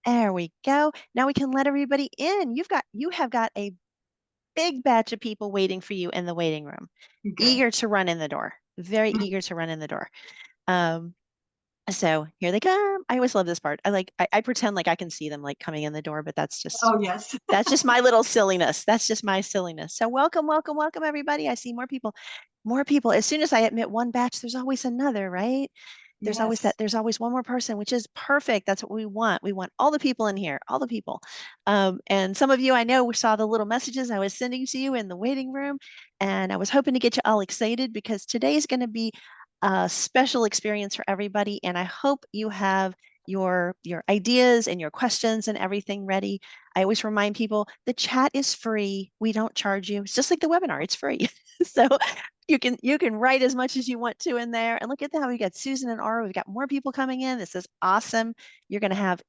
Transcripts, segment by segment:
There we go. Now we can let everybody in. You have got a big batch of people waiting for you in the waiting room, Okay. eager to run in the door, very eager to run in the door. Um, so here they come. I always love this part. I pretend like I can see them like coming in the door, but Oh, yes. that's just my little silliness. That's just my silliness. So welcome, welcome, welcome, everybody. I see more people, more people. As soon as I admit one batch, there's always another, right? Yes. There's always one more person, which is perfect. That's what we want. We want all the people in here, all the people. And some of you I know saw the little messages I was sending to you in the waiting room. And I was hoping to get you all excited because today's going to be a special experience for everybody. And I hope you have your ideas and your questions and everything ready. I always remind people the chat is free. We don't charge you. It's just like the webinar, it's free. So you can write as much as you want to in there. And look at that. We got Susan and Aura. We've got more people coming in. This is awesome. You're gonna have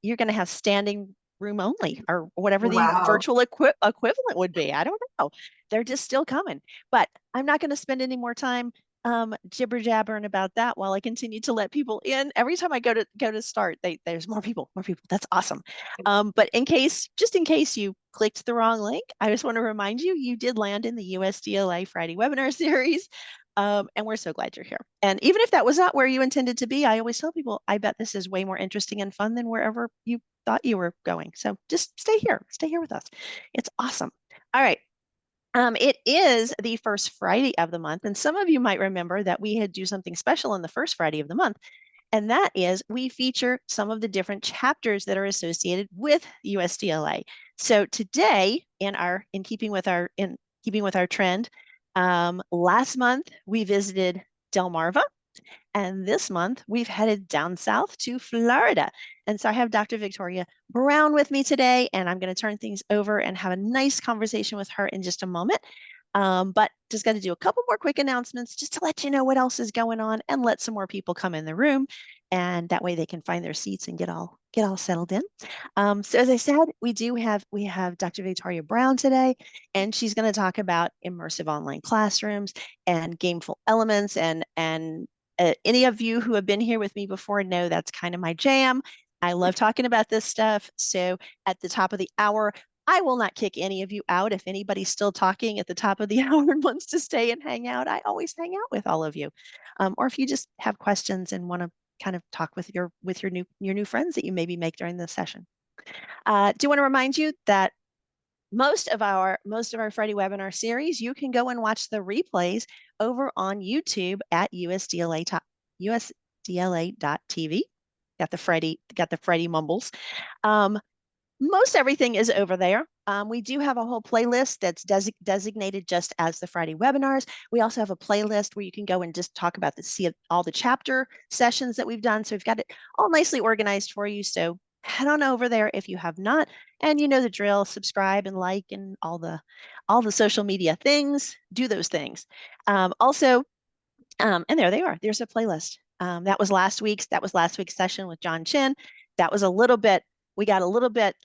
standing room only or whatever the Wow. virtual equivalent would be. I don't know. They're just still coming. But I'm not going to spend any more time jibber jabbering about that while I continue to let people in. Every time I go to start, there's more people, more people. That's awesome. But just in case you clicked the wrong link, I just want to remind you, you did land in the USDLA Friday webinar series. And we're so glad you're here. And even if that was not where you intended to be, I always tell people, I bet this is way more interesting and fun than wherever you thought you were going. So just stay here with us. It's awesome. All right. It is the first Friday of the month, and some of you might remember that we had do something special on the first Friday of the month, and that is we feature some of the different chapters that are associated with USDLA. So today, in keeping with our trend, last month we visited Delmarva, and this month, we've headed down south to Florida. And so I have Dr. Victoria Brown with me today, and I'm going to turn things over and have a nice conversation with her in just a moment. But just got to do a couple more quick announcements just to let you know what else is going on and let some more people come in the room. And that way they can find their seats and get all settled in. So as I said, we have Dr. Victoria Brown today, and she's going to talk about immersive online classrooms and gameful elements and any of you who have been here with me before know that's kind of my jam. I love talking about this stuff. So at the top of the hour, I will not kick any of you out. If anybody's still talking at the top of the hour and wants to stay and hang out, I always hang out with all of you. Or if you just have questions and want to kind of talk with your new friends that you maybe make during the session. Do want to remind you that most of our Friday webinar series, you can go and watch the replays over on YouTube at USDLA.tv. Got the Friday mumbles. Um, Most everything is over there. We do have a whole playlist that's designated just as the Friday webinars. We also have a playlist where you can go and just talk about see all the chapter sessions that we've done. So we've got it all nicely organized for you. So head on over there if you have not. And you know the drill, subscribe and like and all the social media things, do those things. Also, and there they are. There's a playlist. That was last week's session with John Chin. That was a little bit, we got a little bit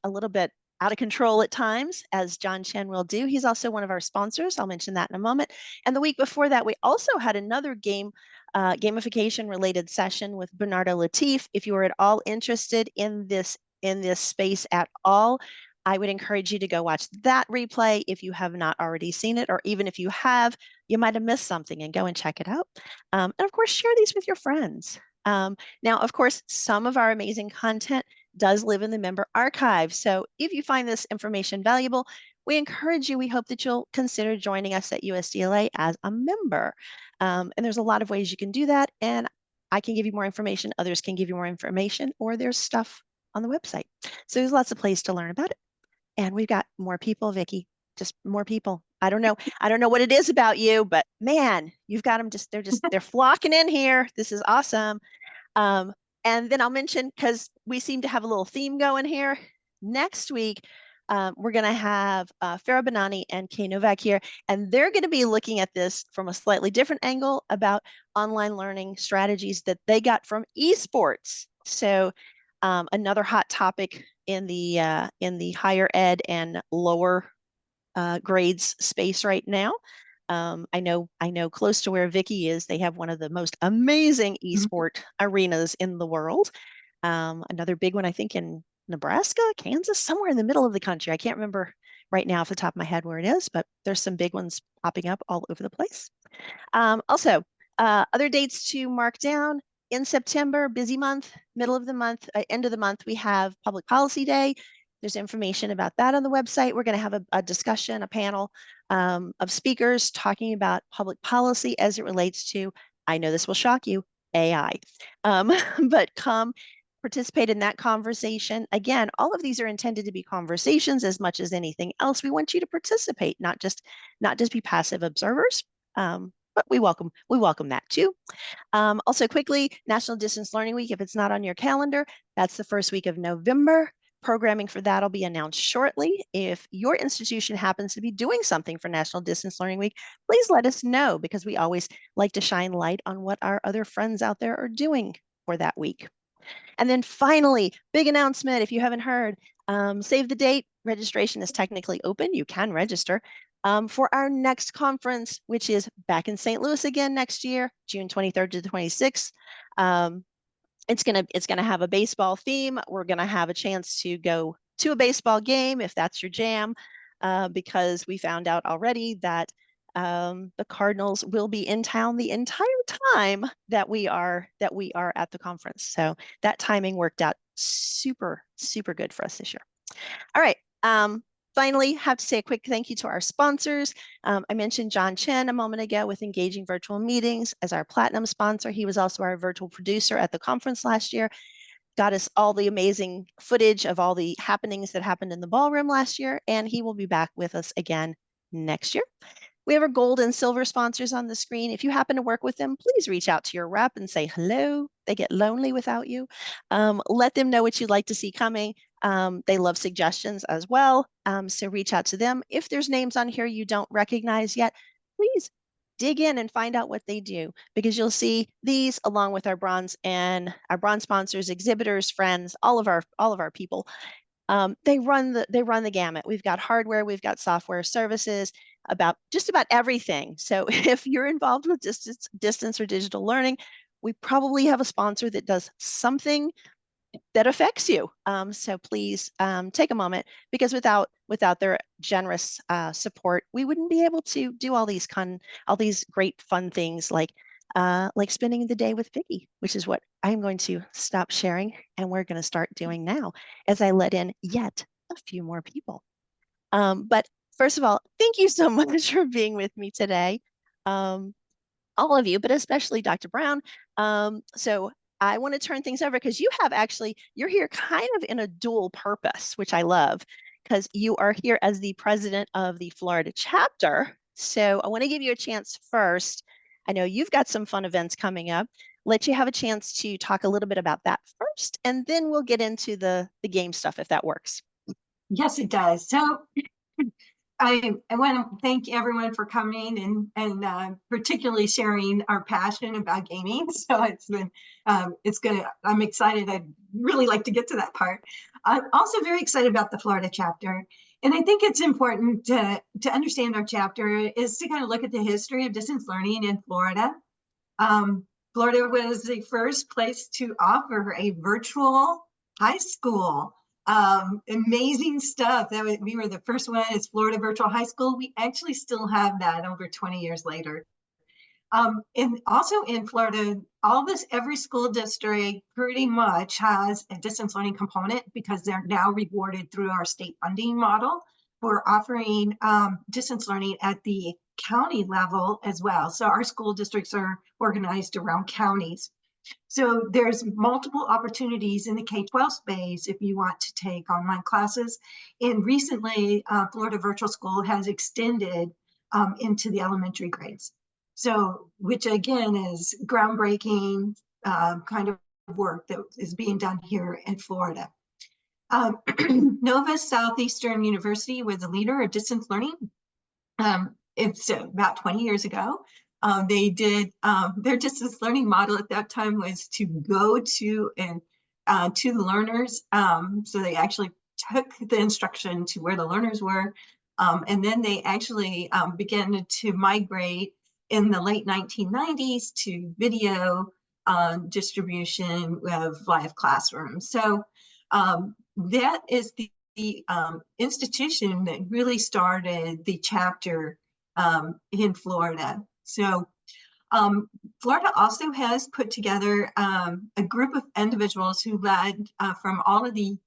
out of control at times, as John Chen will do. He's also one of our sponsors. I'll mention that in a moment. And the week before that, we also had another gamification related session with Bernardo Latif. If you are at all interested in this space at all, I would encourage you to go watch that replay if you have not already seen it, or even if you have, you might have missed something and go and check it out. And of course, share these with your friends. Now, of course, some of our amazing content does live in the member archive. So if you find this information valuable, we encourage you, we hope that you'll consider joining us at USDLA as a member. And there's a lot of ways you can do that. And I can give you more information, others can give you more information, or there's stuff on the website. So there's lots of places to learn about it. And we've got more people, Vicki, just more people. I don't know. I don't know what it is about you, but man, you've got them they're flocking in here. This is awesome. Um, and then I'll mention, because we seem to have a little theme going here. Next week, we're going to have Farah Banani and Kay Novak here, and they're going to be looking at this from a slightly different angle about online learning strategies that they got from esports. So another hot topic in the higher ed and lower grades space right now. I know close to where Vicky is, they have one of the most amazing esport arenas in the world. Another big one, I think, in Nebraska, Kansas, somewhere in the middle of the country. I can't remember right now off the top of my head where it is, but there's some big ones popping up all over the place. Also, other dates to mark down in September, busy month, middle of the month, end of the month, we have Public Policy Day. There's information about that on the website. We're going to have a discussion, a panel of speakers talking about public policy as it relates to, I know this will shock you, AI. But come participate in that conversation. Again, all of these are intended to be conversations as much as anything else. We want you to participate, not just be passive observers. But we welcome that too. Also, quickly, National Distance Learning Week, if it's not on your calendar, that's the first week of November. Programming for that will be announced shortly. If your institution happens to be doing something for National Distance Learning Week, please let us know, because we always like to shine light on what our other friends out there are doing for that week. And then finally, big announcement, if you haven't heard, save the date. Registration is technically open. You can register for our next conference, which is back in St. Louis again next year, June 23rd to the 26th. It's gonna have a baseball theme. We're gonna have a chance to go to a baseball game if that's your jam, because we found out already that the Cardinals will be in town the entire time that we are at the conference. So that timing worked out super, super good for us this year. All right. Finally, have to say a quick thank you to our sponsors. I mentioned John Chen a moment ago with Engaging Virtual Meetings as our platinum sponsor. He was also our virtual producer at the conference last year. Got us all the amazing footage of all the happenings that happened in the ballroom last year, and he will be back with us again next year. We have our gold and silver sponsors on the screen. If you happen to work with them, please reach out to your rep and say hello. They get lonely without you. Let them know what you'd like to see coming. They love suggestions as well. So reach out to them. If there's names on here you don't recognize yet, please dig in and find out what they do, because you'll see these along with our bronze sponsors, exhibitors, friends, all of our people. They run the gamut. We've got hardware, we've got software services, about just about everything. So if you're involved with distance or digital learning, we probably have a sponsor that does something that affects you. So please take a moment, because without their generous support, we wouldn't be able to do all these great fun things like spending the day with Vicky, which is what I'm going to stop sharing and we're going to start doing now as I let in yet a few more people. But first of all, thank you so much for being with me today. All of you, but especially Dr. Brown. So I want to turn things over, because you're here kind of in a dual purpose, which I love, because you are here as the president of the Florida chapter. So I want to give you a chance first. I know you've got some fun events coming up. Let you have a chance to talk a little bit about that first, and then we'll get into the game stuff if that works. Yes, it does. So I want to thank everyone for coming and particularly sharing our passion about gaming. So it's been, I'm excited. I'd really like to get to that part. I'm also very excited about the Florida chapter. And I think it's important to understand our chapter is to kind of look at the history of distance learning in Florida. Florida was the first place to offer a virtual high school. Amazing stuff. We were the first one. It's Florida Virtual High School. We actually still have that over 20 years later. And also in Florida, every school district pretty much has a distance learning component, because they're now rewarded through our state funding model for offering distance learning at the county level as well. So our school districts are organized around counties. So there's multiple opportunities in the K-12 space if you want to take online classes. And recently, Florida Virtual School has extended into the elementary grades. So, which again is groundbreaking kind of work that is being done here in Florida. Nova Southeastern University was a leader of distance learning. It's about 20 years ago. They did their distance learning model at that time was to go to the learners. So they actually took the instruction to where the learners were, and then they actually began to migrate in the late 1990s to video distribution of live classrooms. So That is the institution that really started the chapter in Florida. So Florida also has put together a group of individuals who led from all of the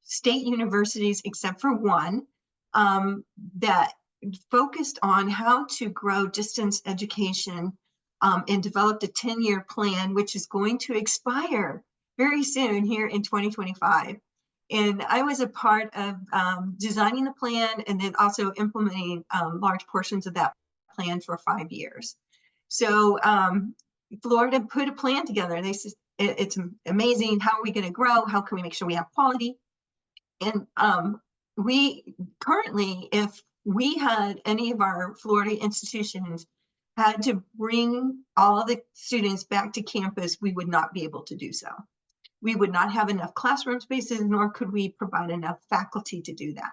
state universities except for one that focused on how to grow distance education and developed a 10-year plan, which is going to expire very soon here in 2025. And I was a part of designing the plan and then also implementing large portions of that plan for 5 years. So Florida put a plan together. They said, it's amazing. How are we going to grow? How can we make sure we have quality? And we currently, if we had any of our Florida institutions had to bring all the students back to campus, we would not be able to do so. We would not have enough classroom spaces, nor could we provide enough faculty to do that.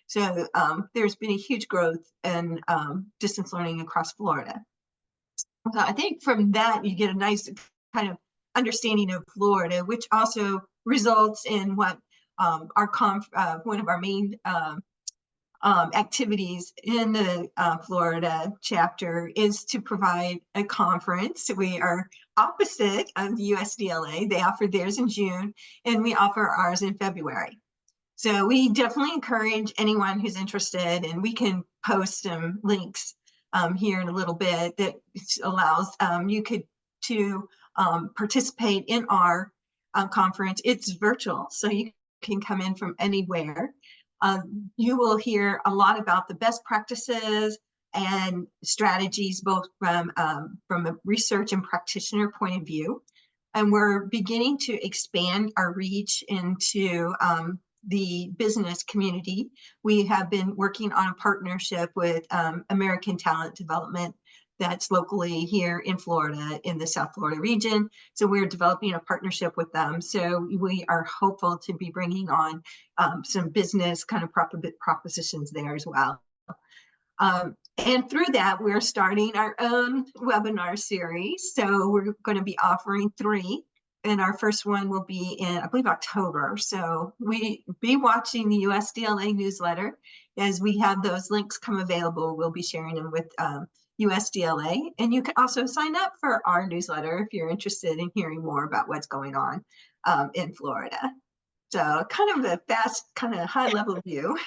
So there's been a huge growth in distance learning across Florida. So I think from that, you get a nice kind of understanding of Florida, which also results in what one of our main activities in the Florida chapter is to provide a conference. We are opposite of the USDLA. They offer theirs in June, and we offer ours in February. So we definitely encourage anyone who's interested, and we can post some links here in a little bit that allows you to participate in our conference. It's virtual, so you can come in from anywhere. You will hear a lot about the best practices and strategies, both from a research and practitioner point of view. And we're beginning to expand our reach into the business community. We have been working on a partnership with American Talent Development that's locally here in Florida, in the South Florida region. So we're developing a partnership with them. So we are hopeful to be bringing on some business kind of propositions there as well. And through that, we're starting our own webinar series. So we're going to be offering 3. And our first one will be in, I believe, October. So be watching the USDLA newsletter. As we have those links come available, we'll be sharing them with USDLA. And you can also sign up for our newsletter if you're interested in hearing more about what's going on in Florida. So kind of a fast, kind of high level view.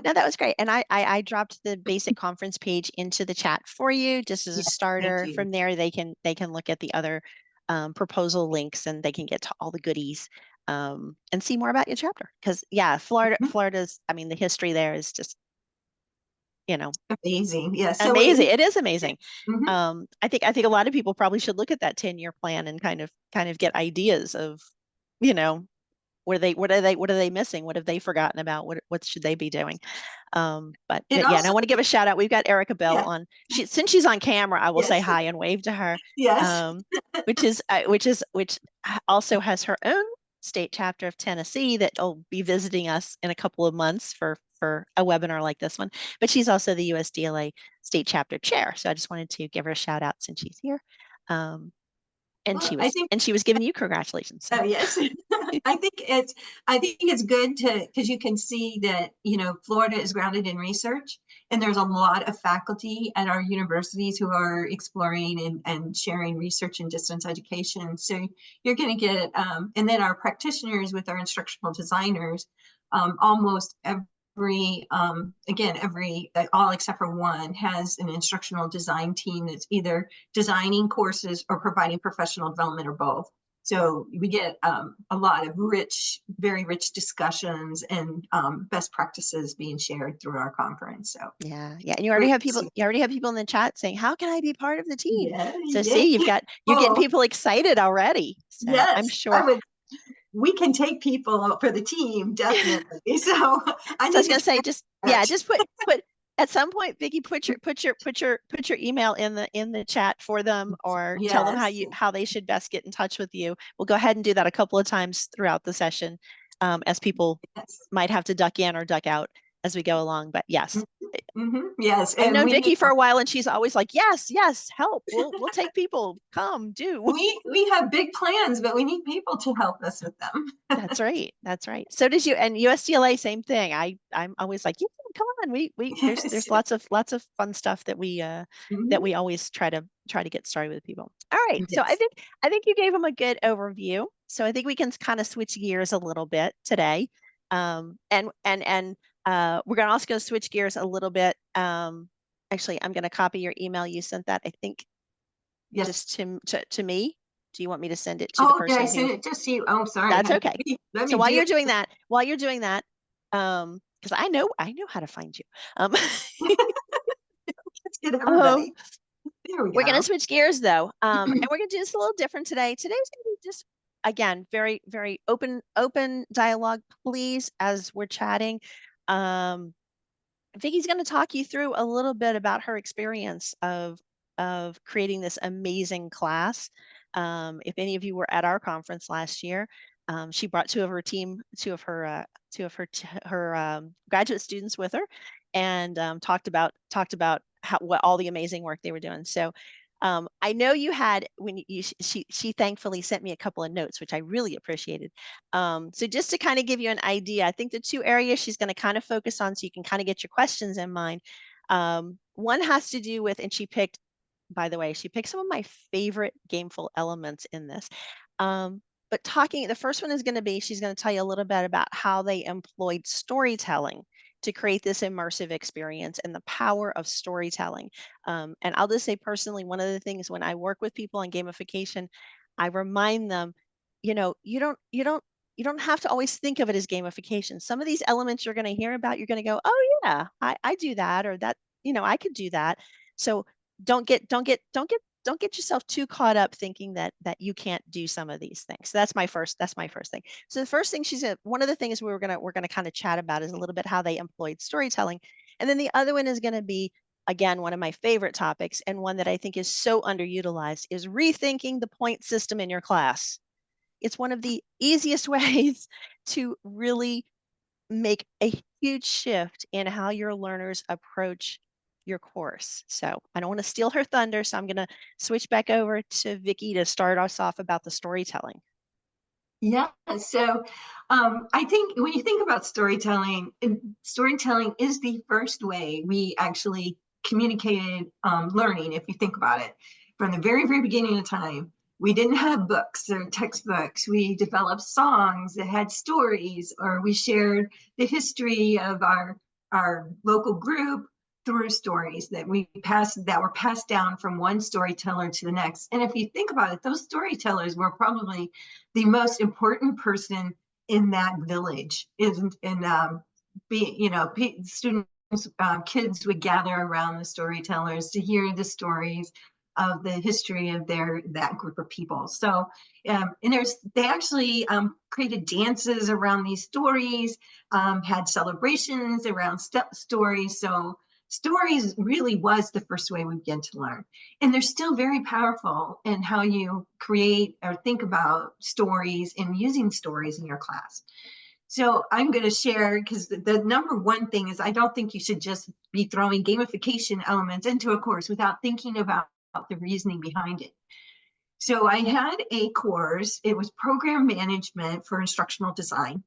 No, that was great. And I dropped the basic conference page into the chat for you just as a starter. From there, they can look at the other proposal links, and they can get to all the goodies and see more about your chapter. Because yeah, Florida's, I mean, the history there is just, amazing. Yes, yeah, amazing. It is amazing. I think a lot of people probably should look at that 10-year plan and kind of get ideas of, what are they missing? What have they forgotten about? What should they be doing? But yeah, and I want to give a shout out. We've got Erica Bell on. Since she's on camera, I will say hi and wave to her. Yes. Which also has her own state chapter of Tennessee that will be visiting us in a couple of months for a webinar like this one. But she's also the USDLA state chapter chair. So I just wanted to give her a shout out since she's here. And she was giving you congratulations. So. Oh yes. I think it's good because you can see that Florida is grounded in research, and there's a lot of faculty at our universities who are exploring and sharing research in distance education. So you're going to get and then our practitioners with our instructional designers, almost every all except for one has an instructional design team that's either designing courses or providing professional development or both. So we get a lot of very rich discussions and best practices being shared through our conference. So yeah, and you already have people in the chat saying, how can I be part of the team? So yeah. See, you're getting people excited already. So yes, I'm sure. We can take people for the team, definitely. So I was going to say, just put at some point, Vicki, put your email in the chat for them, or tell them how they should best get in touch with you. We'll go ahead and do that a couple of times throughout the session, as people might have to duck in or duck out as we go along. But yes, Yes, I've and known we Vicky for a while, and she's always like, "Yes, yes, help. We'll take people. Come, do." we have big plans, but we need people to help us with them. That's right. That's right. So does you and USDLA, same thing. I'm always like, yeah, come on. We Yes. there's lots of fun stuff that Mhm. we always try to get started with people. All right. So I Yes. think I think you gave them a good overview. So I think we can kind of switch gears a little bit today. And we're gonna also gonna switch gears a little bit. Actually, I'm gonna copy your email. You sent that, I think, Yes. just to me. Do you want me to send it to the Oh, did I person who? send it just to you? Oh, sorry. That's okay. Let So me while do you're it. doing that, because I know how to find you. Let's get Um, everybody. There we we're gonna go. switch gears though, and we're gonna do this a little different today. Today's gonna be just again very very open dialogue, please, as we're chatting. Um, Vicky's going to talk you through a little bit about her experience of creating this amazing class. If any of you were at our conference last year, she brought two of her graduate students with her, and talked about what all the amazing work they were doing. So I know you had when she thankfully sent me a couple of notes, which I really appreciated. So just to kind of give you an idea, I think the two areas she's going to kind of focus on, so you can kind of get your questions in mind. One has to do with, and by the way, she picked some of my favorite gameful elements in this. But the first one is going to be, she's going to tell you a little bit about how they employed storytelling to create this immersive experience and the power of storytelling. And I'll just say personally, one of the things when I work with people on gamification, I remind them, you don't have to always think of it as gamification. Some of these elements you're going to hear about, you're going to go, oh yeah, I do that, or that, I could do that. So don't get yourself too caught up thinking that you can't do some of these things. So that's my first thing. So the first thing one of the things we're gonna kind of chat about is a little bit how they employed storytelling. And then the other one is going to be, again, one of my favorite topics, and one that I think is so underutilized, is rethinking the point system in your class. It's one of the easiest ways to really make a huge shift in how your learners approach your course. So I don't want to steal her thunder, so I'm going to switch back over to Vicky to start us off about the storytelling. Yeah, so I think when you think about storytelling, storytelling is the first way we actually communicated learning, if you think about it. From the very, very beginning of time, we didn't have books or textbooks. We developed songs that had stories, or we shared the history of our local group through stories that were passed down from one storyteller to the next. And if you think about it, those storytellers were probably the most important person in that village. Students, kids would gather around the storytellers to hear the stories of the history of that group of people. So and they actually created dances around these stories, had celebrations around stories. So stories really was the first way we began to learn. And they're still very powerful in how you create or think about stories and using stories in your class. So I'm going to share, because the number one thing is, I don't think you should just be throwing gamification elements into a course without thinking about the reasoning behind it. So I had a course, it was program management for instructional design,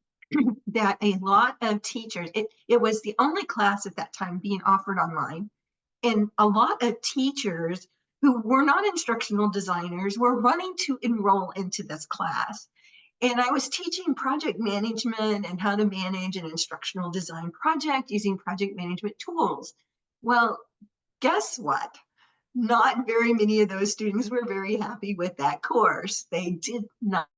that a lot of teachers, it was the only class at that time being offered online. And a lot of teachers who were not instructional designers were running to enroll into this class. And I was teaching project management and how to manage an instructional design project using project management tools. Well, guess what? Not very many of those students were very happy with that course. They did not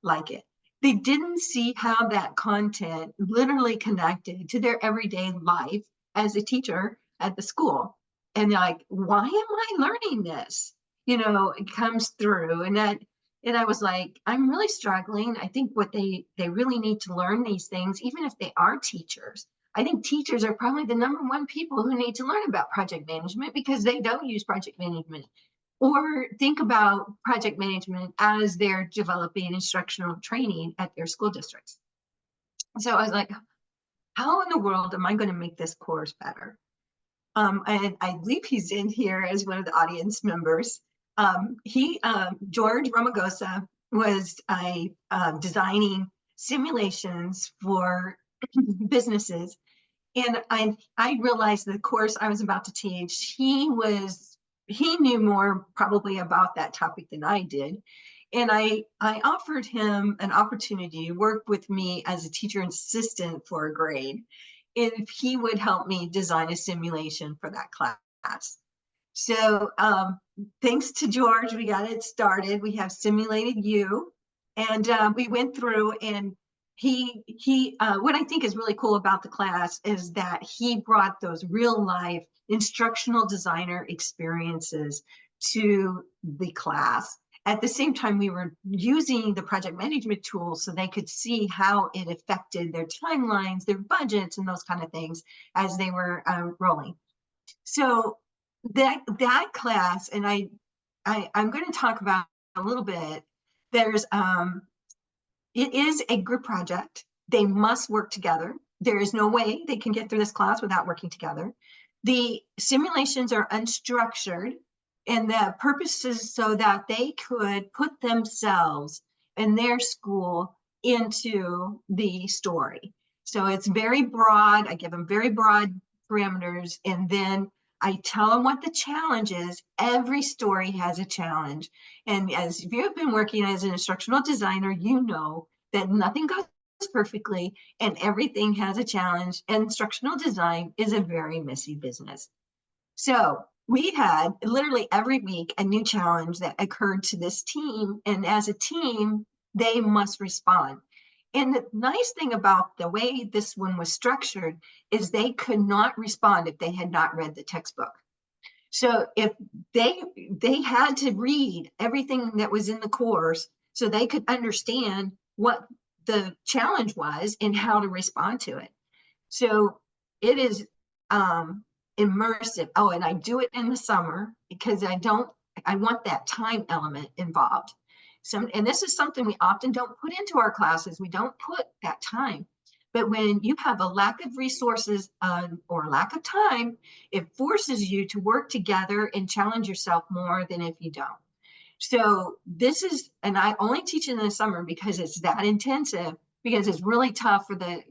like it. They didn't see how that content literally connected to their everyday life as a teacher at the school. And they're like, why am I learning this? It comes through. And I was like, I'm really struggling. I think what they really need to learn these things, even if they are teachers. I think teachers are probably the number one people who need to learn about project management, because they don't use project management or think about project management as they're developing instructional training at their school districts. So I was like, how in the world am I going to make this course better? I believe he's in here as one of the audience members. George Ramagosa was designing simulations for businesses. And I realized the course I was about to teach, he knew more probably about that topic than I did. And I offered him an opportunity to work with me as a teacher assistant for a grade if he would help me design a simulation for that class. So thanks to George, we got it started. We have simulated you, and we went through, and what I think is really cool about the class is that he brought those real life instructional designer experiences to the class. At the same time, we were using the project management tools so they could see how it affected their timelines, their budgets, and those kind of things as they were rolling. So that class, and I'm going to talk about a little bit. There's it is a group project. They must work together. There is no way they can get through this class without working together. The simulations are unstructured, and the purpose is so that they could put themselves and their school into the story. So it's very broad. I give them very broad parameters, and then I tell them what the challenge is. Every story has a challenge. And as you've been working as an instructional designer, you know that nothing goes perfectly and everything has a challenge. And instructional design is a very messy business. So we had literally every week a new challenge that occurred to this team. And as a team, they must respond. And the nice thing about the way this one was structured is they could not respond if they had not read the textbook. So if they had to read everything that was in the course so they could understand what the challenge was and how to respond to it. So it is immersive. Oh, and I do it in the summer because I want that time element involved. So, and this is something we often don't put into our classes. We don't put that time. But when you have a lack of resources or lack of time, it forces you to work together and challenge yourself more than if you don't. So this is, and I only teach it in the summer because it's that intensive, because it's really tough for the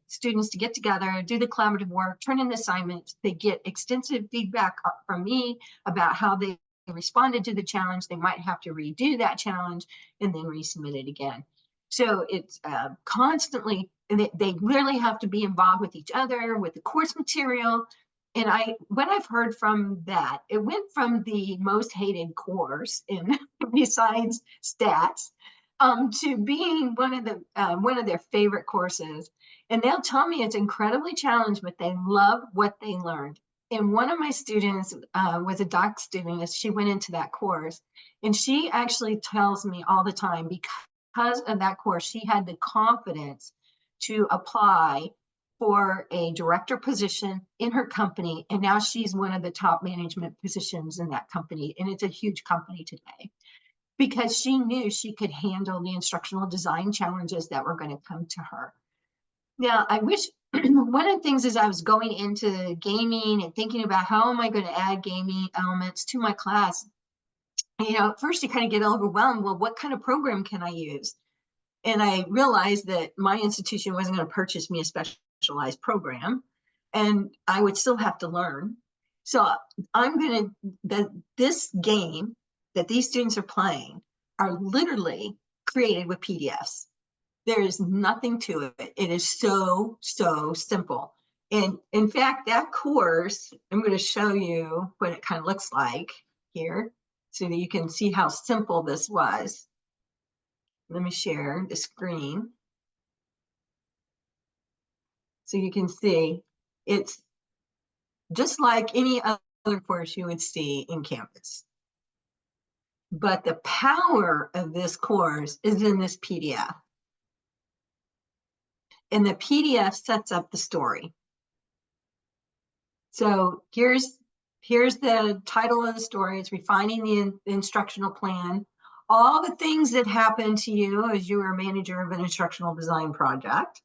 students to get together, do the collaborative work, turn in assignments. They get extensive feedback from me about how they responded to the challenge. They might have to redo that challenge and then resubmit it again. So it's constantly, they really have to be involved with each other, with the course material. And what I've heard from that, it went from the most hated course in besides stats to being one of their favorite courses. And they'll tell me it's incredibly challenging, but they love what they learned. And one of my students was a doc student. She went into that course, and she actually tells me all the time, because of that course, she had the confidence to apply for a director position in her company. And now she's one of the top management positions in that company. And it's a huge company today, because she knew she could handle the instructional design challenges that were going to come to her. Now, I wish one of the things as I was going into gaming and thinking about how am I going to add gaming elements to my class, at first you kind of get overwhelmed. Well, what kind of program can I use? And I realized that my institution wasn't going to purchase me a specialized program, and I would still have to learn. So this game that these students are playing are literally created with PDFs. There is nothing to it. It is so, so simple. And in fact, that course, I'm going to show you what it kind of looks like here so that you can see how simple this was. Let me share the screen so you can see it's just like any other course you would see in Canvas. But the power of this course is in this PDF. And the PDF sets up the story. So here's the title of the story. It's refining the instructional plan. All the things that happen to you as you are a manager of an instructional design project.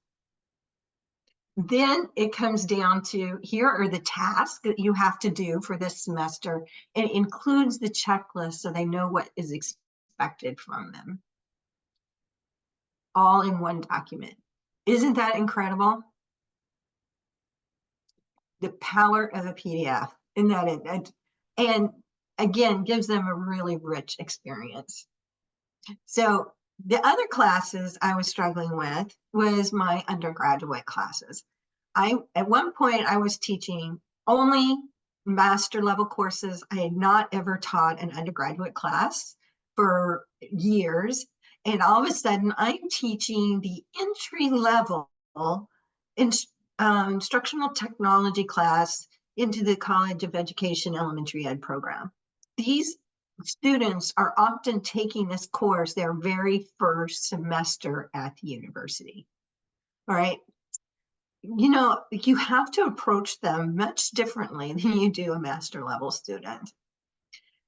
Then it comes down to, here are the tasks that you have to do for this semester. It includes the checklist so they know what is expected from them, all in one document. Isn't that incredible? The power of a PDF. Isn't that it? And again, gives them a really rich experience. So the other classes I was struggling with was my undergraduate classes. At one point, I was teaching only master level courses. I had not ever taught an undergraduate class for years. And all of a sudden, I'm teaching the entry level instructional technology class into the College of Education Elementary Ed program. These students are often taking this course their very first semester at the university. All right. You know, you have to approach them much differently than you do a master level student.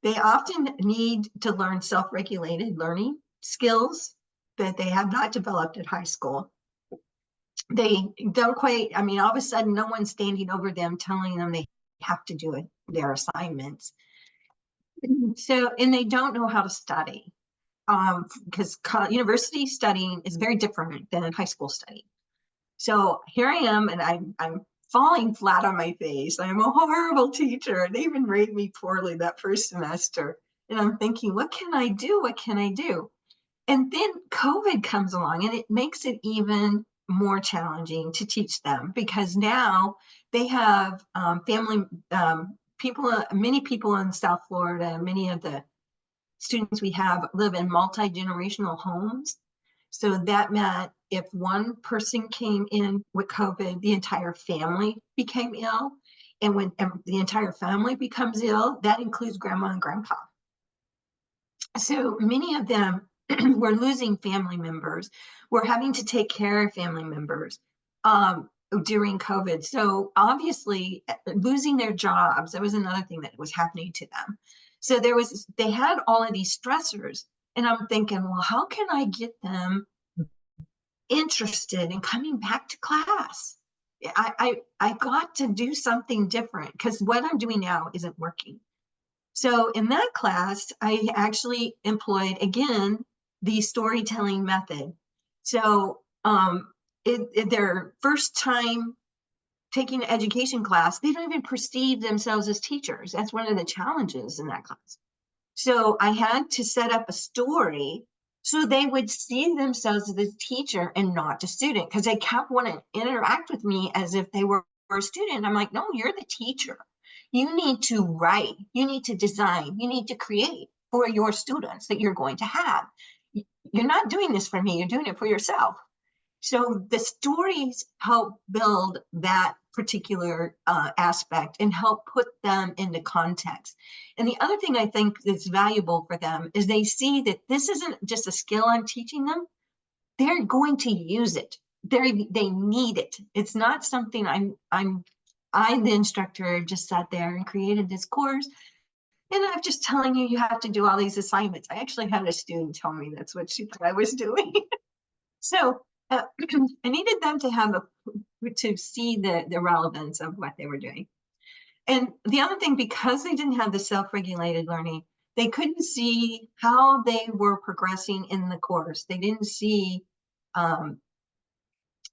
They often need to learn self-regulated learning skills that they have not developed at high school. They don't quite, I mean, all of a sudden, no one's standing over them telling them they have to do their assignments. So, and they don't know how to study, because university studying is very different than high school studying. So here I am, and I'm falling flat on my face. I'm a horrible teacher. They even rated me poorly that first semester. And I'm thinking, what can I do? What can I do? And then COVID comes along, and it makes it even more challenging to teach them, because now they have family people, many people in South Florida, many of the students we have live in multi-generational homes. So that meant if one person came in with COVID, the entire family became ill. And when the entire family becomes ill, that includes grandma and grandpa. So many of them were losing family members. We're having to take care of family members during COVID. So obviously losing their jobs, that was another thing that was happening to them. So they had all of these stressors, and I'm thinking, well, how can I get them interested in coming back to class? I got to do something different, because what I'm doing now isn't working. So in that class, I actually employed, again, the storytelling method. So their first time taking an education class, they don't even perceive themselves as teachers. That's one of the challenges in that class. So I had to set up a story so they would see themselves as a teacher and not a student, because they kept wanting to interact with me as if they were a student. I'm like, no, you're the teacher. You need to write, you need to design, you need to create for your students that you're going to have. You're not doing this for me, you're doing it for yourself. So the stories help build that particular aspect and help put them into context. And the other thing I think that's valuable for them is they see that this isn't just a skill I'm teaching them. They're going to use it. They need it. It's not something I, the instructor, just sat there and created this course, and I'm just telling you, you have to do all these assignments. I actually had a student tell me that's what she thought I was doing. So I needed them to have to see the relevance of what they were doing. And the other thing, because they didn't have the self-regulated learning, they couldn't see how they were progressing in the course. They didn't see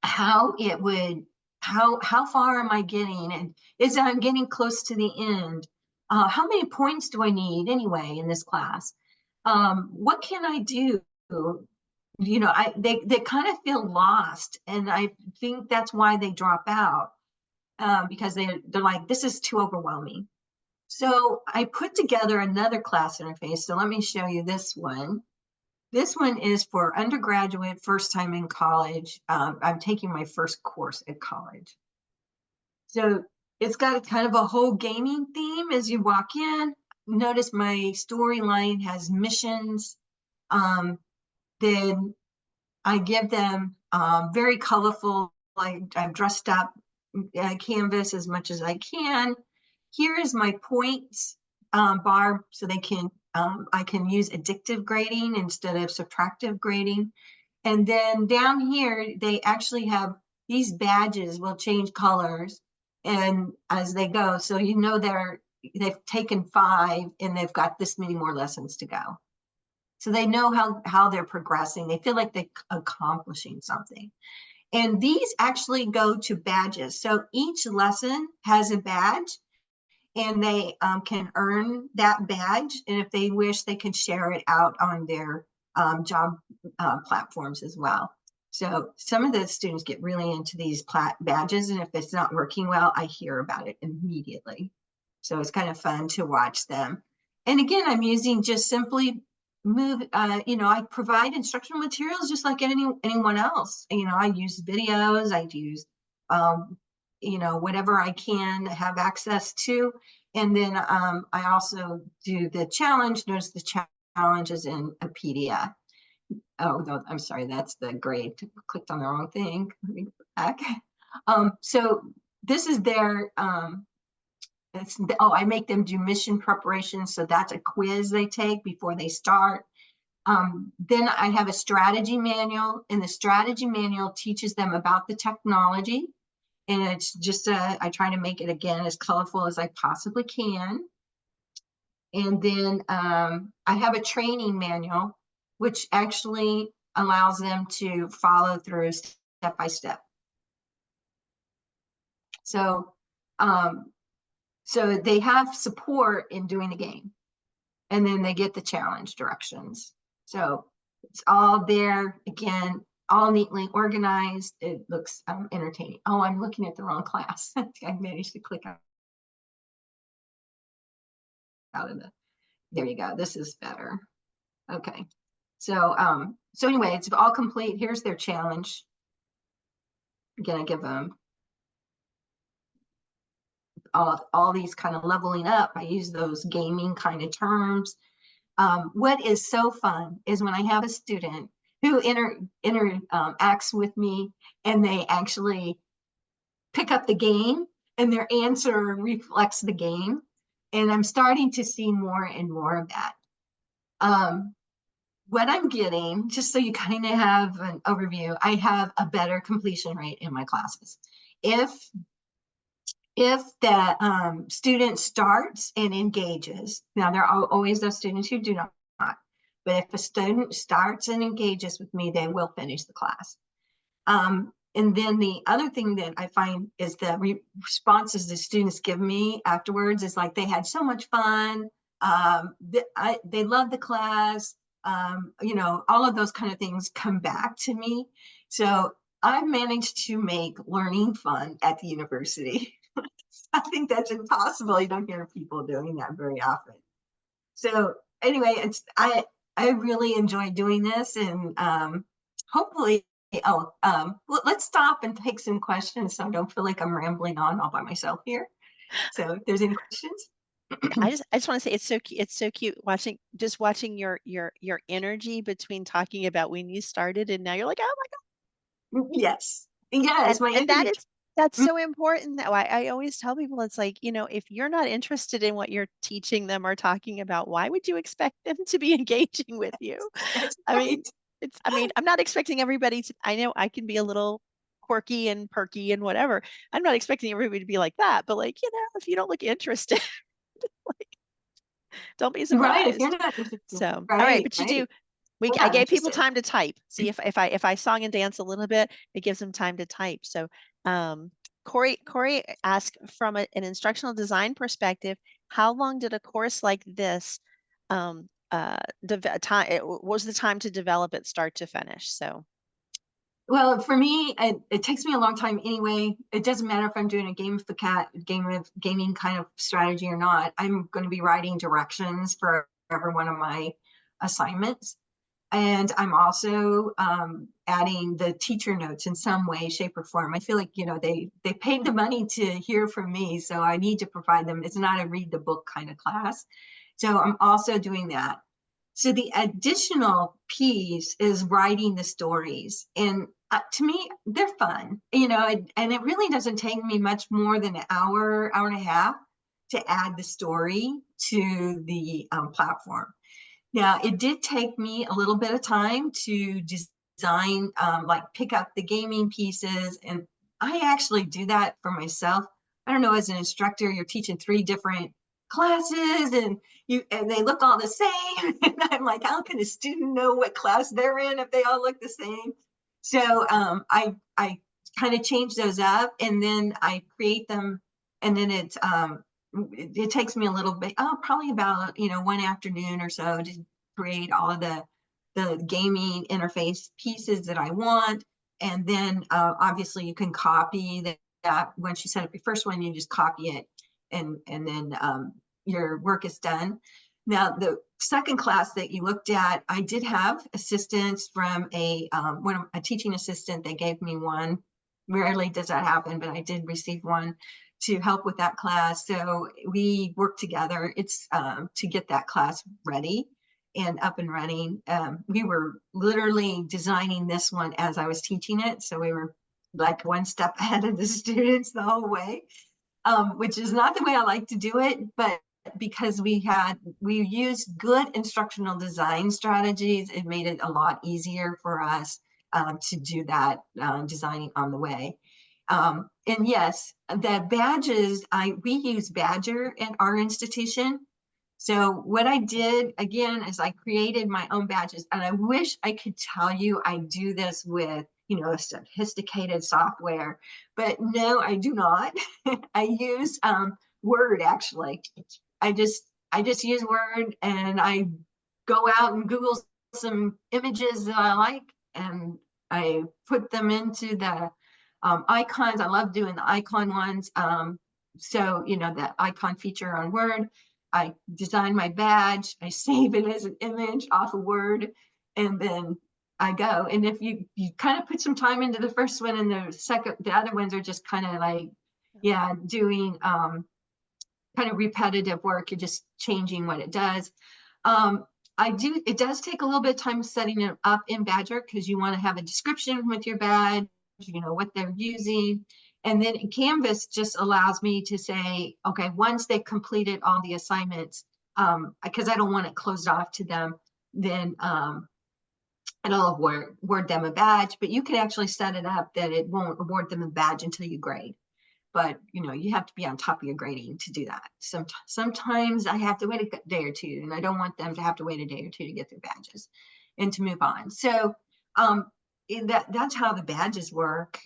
how it would, how far am I getting, and is I'm getting close to the end? How many points do I need anyway in this class? What can I do? You know, they kind of feel lost, and I think that's why they drop out, because they're like, this is too overwhelming. So I put together another class interface. So let me show you this one. This one is for undergraduate, first time in college. I'm taking my first course at college. So it's got kind of a whole gaming theme as you walk in. Notice my storyline has missions. Then I give them very colorful, I've dressed up canvas as much as I can. Here is my points bar, so they can I can use additive grading instead of subtractive grading. And then down here, they actually have these badges will change colors and as they go. So you know they've taken 5 and they've got this many more lessons to go. So they know how they're progressing. They feel like they're accomplishing something. And these actually go to badges. So each lesson has a badge and they can earn that badge. And if they wish, they can share it out on their job platforms as well. So some of the students get really into these badges, and if it's not working well, I hear about it immediately. So it's kind of fun to watch them. And again, I'm using just simply I provide instructional materials just like anyone else. I use videos, I use, whatever I can have access to. And then I also do the challenge. Notice the challenge is in a PDF. Oh, no, I'm sorry, that's the grade. Clicked on the wrong thing. Let me go back. So this is their, I make them do mission preparation. So that's a quiz they take before they start. Then I have a strategy manual, and the strategy manual teaches them about the technology. And it's just, I try to make it, again, as colorful as I possibly can. And then I have a training manual, which actually allows them to follow through step by step. So, so they have support in doing the game, and then they get the challenge directions. So it's all there, again, all neatly organized. It looks entertaining. Oh, I'm looking at the wrong class. I managed to click out of the, there you go. This is better. Okay. So, so anyway, it's all complete. Here's their challenge. Again, I give them all these kind of leveling up. I use those gaming kind of terms. What is so fun is when I have a student who interacts with me and they actually pick up the game and their answer reflects the game. And I'm starting to see more and more of that. What I'm getting, just so you kind of have an overview, I have a better completion rate in my classes. If the student starts and engages, now there are always those students who do not, but if a student starts and engages with me, they will finish the class. And then the other thing that I find is the responses the students give me afterwards is like, they had so much fun. They love the class. All of those kind of things come back to me. So I've managed to make learning fun at the university. I think that's impossible. You don't hear people doing that very often. So anyway, I really enjoy doing this, and hopefully, let's stop and take some questions so I don't feel like I'm rambling on all by myself here. So if there's any questions. I just want to say it's so cute watching your energy between talking about when you started and now you're like, oh my God. Yes. Yes, my And energy. that's so important. That I always tell people, it's like, if you're not interested in what you're teaching them or talking about, why would you expect them to be engaging with you? That's I mean, right. I'm not expecting everybody to, I know I can be a little quirky and perky and whatever. I'm not expecting everybody to be like that, but like, if you don't look interested, like, don't be Right. If you're surprised. not interested. So, all right, Right. but Right. I Yeah, gave people interesting. time to type. See if I song and dance a little bit, it gives them time to type. So, Corey asked, from an instructional design perspective, how long did a course like this was the time to develop it start to finish? So, Well, for me, it takes me a long time anyway. It doesn't matter if I'm doing a gaming kind of strategy or not. I'm going to be writing directions for every one of my assignments. And I'm also adding the teacher notes in some way, shape, or form. I feel like, they paid the money to hear from me, so I need to provide them. It's not a read the book kind of class. So I'm also doing that. So the additional piece is writing the stories. And to me, they're fun, and it really doesn't take me much more than an hour and a half to add the story to the platform. Now, it did take me a little bit of time to design, like pick up the gaming pieces and I actually do that for myself. I don't know, as an instructor, you're teaching 3 different classes and they look all the same. And I'm like, how can a student know what class they're in if they all look the same? So I kind of change those up and then I create them and then it takes me a little bit, probably about, one afternoon or so to create all of the gaming interface pieces that I want. And then obviously you can copy that once you set up your first one, you just copy it and then your work is done. Now, the second class that you looked at, I did have assistance from a teaching assistant. They gave me one. Rarely does that happen, but I did receive one to help with that class. So we worked together. It's to get that class ready and up and running. We were literally designing this one as I was teaching it. So we were like one step ahead of the students the whole way, which is not the way I like to do it, but because we used good instructional design strategies, it made it a lot easier for us to do that designing on the way. And yes, the badges, we use Badger at our institution. So what I did again is I created my own badges, and I wish I could tell you I do this with, sophisticated software, but no, I do not. I use Word actually. I just use Word and I go out and Google some images that I like and I put them into the icons. I love doing the icon ones. So, that icon feature on Word. I design my badge, I save it as an image off of Word, and then I go. And if you kind of put some time into the first one and the other ones are just kind of like, yeah, doing kind of repetitive work. You're just changing what it does. It does take a little bit of time setting it up in Badger because you want to have a description with your badge, what they're using. And then Canvas just allows me to say, okay, once they've completed all the assignments, because I don't want it closed off to them, then it'll award them a badge, but you can actually set it up that it won't award them a badge until you grade. But you have to be on top of your grading to do that. Sometimes I have to wait a day or two, and I don't want them to have to wait a day or two to get their badges and to move on. So that's how the badges work.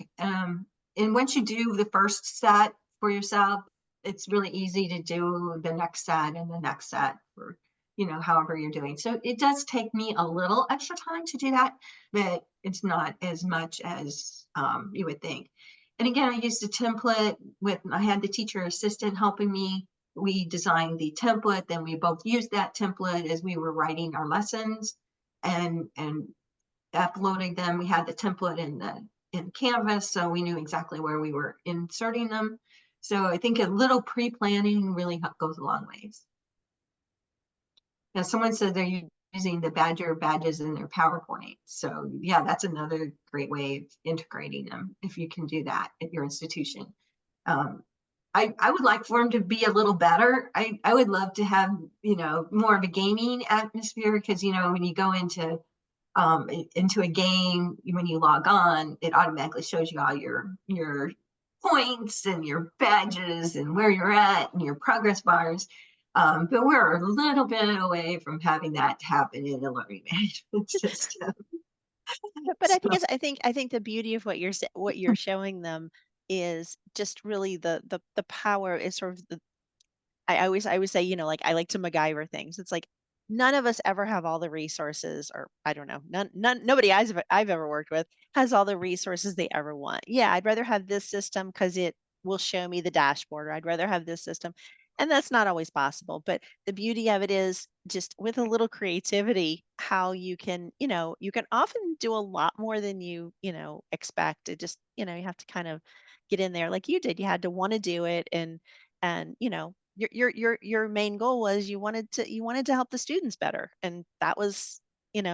And once you do the first set for yourself, it's really easy to do the next set and the next set for however you're doing. So it does take me a little extra time to do that, but it's not as much as you would think. And again, I used a template I had the teacher assistant helping me. We designed the template, then we both used that template as we were writing our lessons and uploading them. We had the template in Canvas, so we knew exactly where we were inserting them. So I think a little pre-planning really goes a long ways. Now, someone said they're using the Badger badges in their PowerPoint. So yeah, that's another great way of integrating them if you can do that at your institution. I would like for them to be a little better. I would love to have, more of a gaming atmosphere because, when you go into a game, when you log on, it automatically shows you all your points and your badges and where you're at and your progress bars. But we're a little bit away from having that happen in a learning management system. But So, I think the beauty of what you're showing them is just really the power is sort of I always say, like I like to MacGyver things. It's like none of us ever have all the resources, or I don't know, nobody I've ever worked with has all the resources they ever want. Yeah, I'd rather have this system because it will show me the dashboard, or I'd rather have this system. And that's not always possible. But the beauty of it is just with a little creativity, how you can, you can often do a lot more than expect. It just, you have to kind of get in there like you did. You had to want to do it and your main goal was you wanted to help the students better, and that was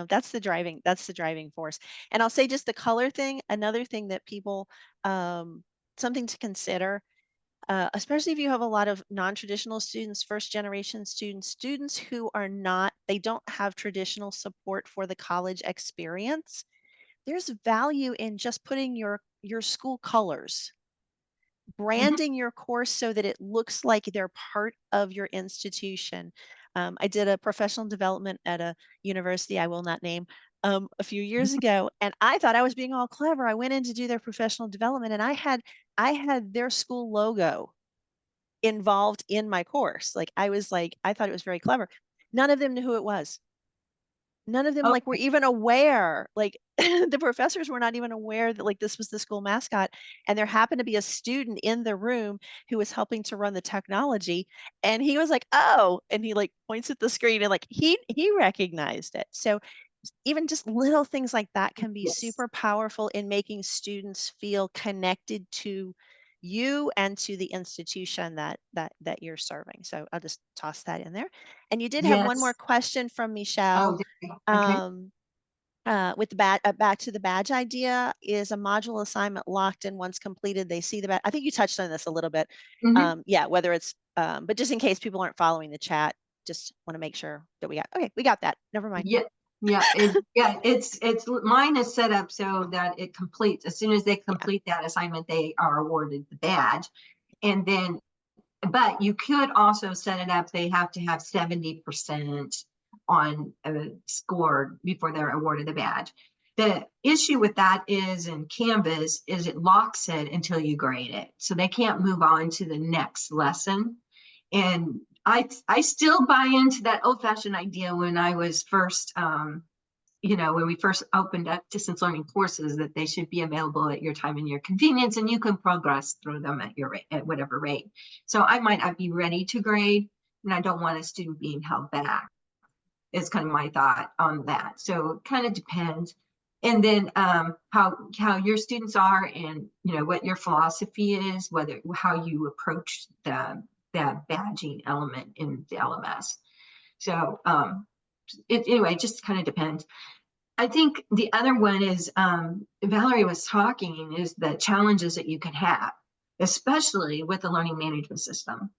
that's the driving force. And I'll say just the color thing, another thing that people something to consider, especially if you have a lot of non-traditional students, first generation students who they don't have traditional support for the college experience. There's value in just putting your school colors, Mhm. branding your course so that it looks like they're part of your institution. I did a professional development at a university I will not name a few years ago, and I thought I was being all clever. I went in to do their professional development, and I had their school logo involved in my course. Like I was like, I thought it was very clever. None of them knew who it was. None of them, like, were Okay. even aware, like, the professors were not even aware that, like, this was the school mascot, and there happened to be a student in the room who was helping to run the technology, and he was like, "Oh," and he, like, points at the screen and, like, he recognized it. So, even just little things like that can be Yes. super powerful in making students feel connected to you and to the institution that you're serving. So, I'll just toss that in there. And you did have one more Yes. question from Oh, Michelle. okay. Um, with the back to the badge idea, is a module assignment locked in once completed? They see the badge. I think you touched on this a little bit. Mhm. Yeah, whether it's, but just in case people aren't following the chat, just want to make sure that okay, we got that. Never mind. Yeah, yeah, mine is set up so that it completes as soon as they Yeah. complete that assignment, they are awarded the badge. And then, but you could also set it up, they have to have 70% on a score before they're awarded the badge. The issue with that is in Canvas is it locks it until you grade it. So they can't move on to the next lesson. And I still buy into that old fashioned idea when I was first, when we first opened up distance learning courses, that they should be available at your time and your convenience, and you can progress through them at your rate, at whatever rate. So I might not be ready to grade, and I don't want a student being held back. Is kind of my thought on that. So it kind of depends. And then how your students are, and what your philosophy is, whether how you approach that badging element in the LMS. So anyway, it just kind of depends. I think the other one is, Valerie was talking, is the challenges that you can have, especially with the learning management system.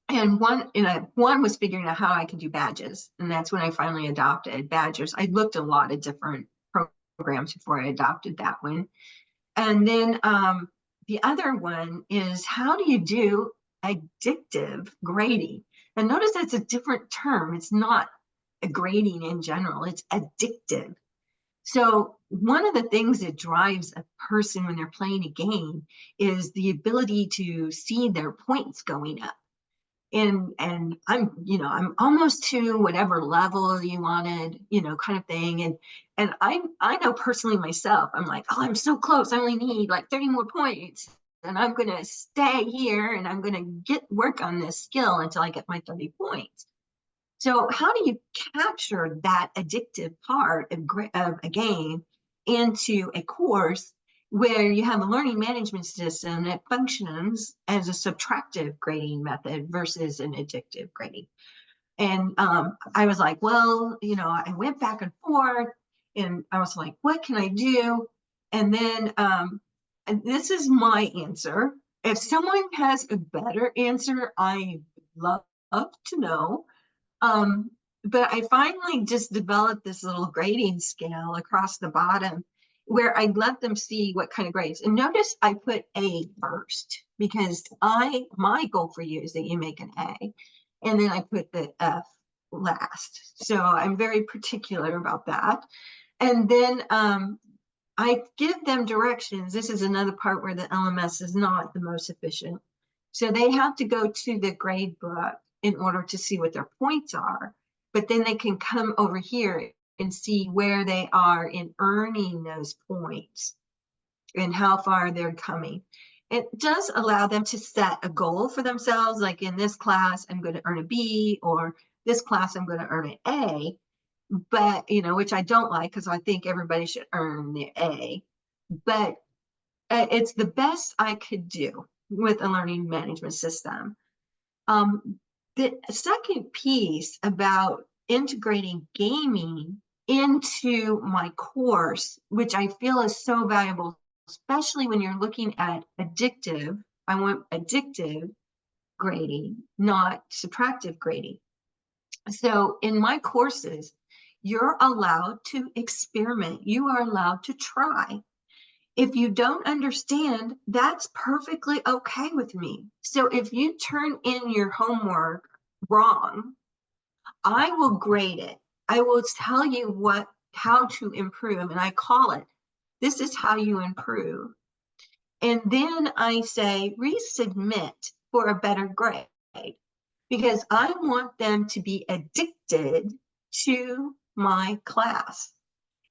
And one was figuring out how I could do badges. And that's when I finally adopted badgers. I looked at a lot of different programs before I adopted that one. And then the other one is, how do you do addictive grading? And notice that's a different term. It's not a grading in general, it's addictive. So one of the things that drives a person when they're playing a game is the ability to see their points going up. And I'm almost to whatever level you wanted, kind of thing. And I know personally myself, I'm like, oh, I'm so close, I only need like 30 more points, and I'm going to stay here, and I'm going to get work on this skill until I get my 30 points. So how do you capture that addictive part of a game into a course where you have a learning management system that functions as a subtractive grading method versus an addictive grading? And I was like, well, I went back and forth, and I was like, what can I do? And then, and this is my answer. If someone has a better answer, I love to know. um, but I finally just developed this little grading scale across the bottom where I let them see what kind of grades. And notice I put A first, because my goal for you is that you make an A. And then I put the F last. So I'm very particular about that. And then I give them directions. This is another part where the LMS is not the most efficient. So they have to go to the grade book in order to see what their points are, but then they can come over here and see where they are in earning those points and how far they're coming. It does allow them to set a goal for themselves, like in this class, I'm going to earn a B, or this class, I'm going to earn an A. But, which I don't like, because I think everybody should earn the A. But it's the best I could do with a learning management system. The second piece about integrating gaming into my course, which I feel is so valuable, especially when you're looking at addictive, I want addictive grading, not subtractive grading. So in my courses, you're allowed to experiment. You are allowed to try. If you don't understand, that's perfectly okay with me. So if you turn in your homework wrong, I will grade it. I will tell you how to improve, and I call it, this is how you improve. And then I say, resubmit for a better grade, because I want them to be addicted to my class.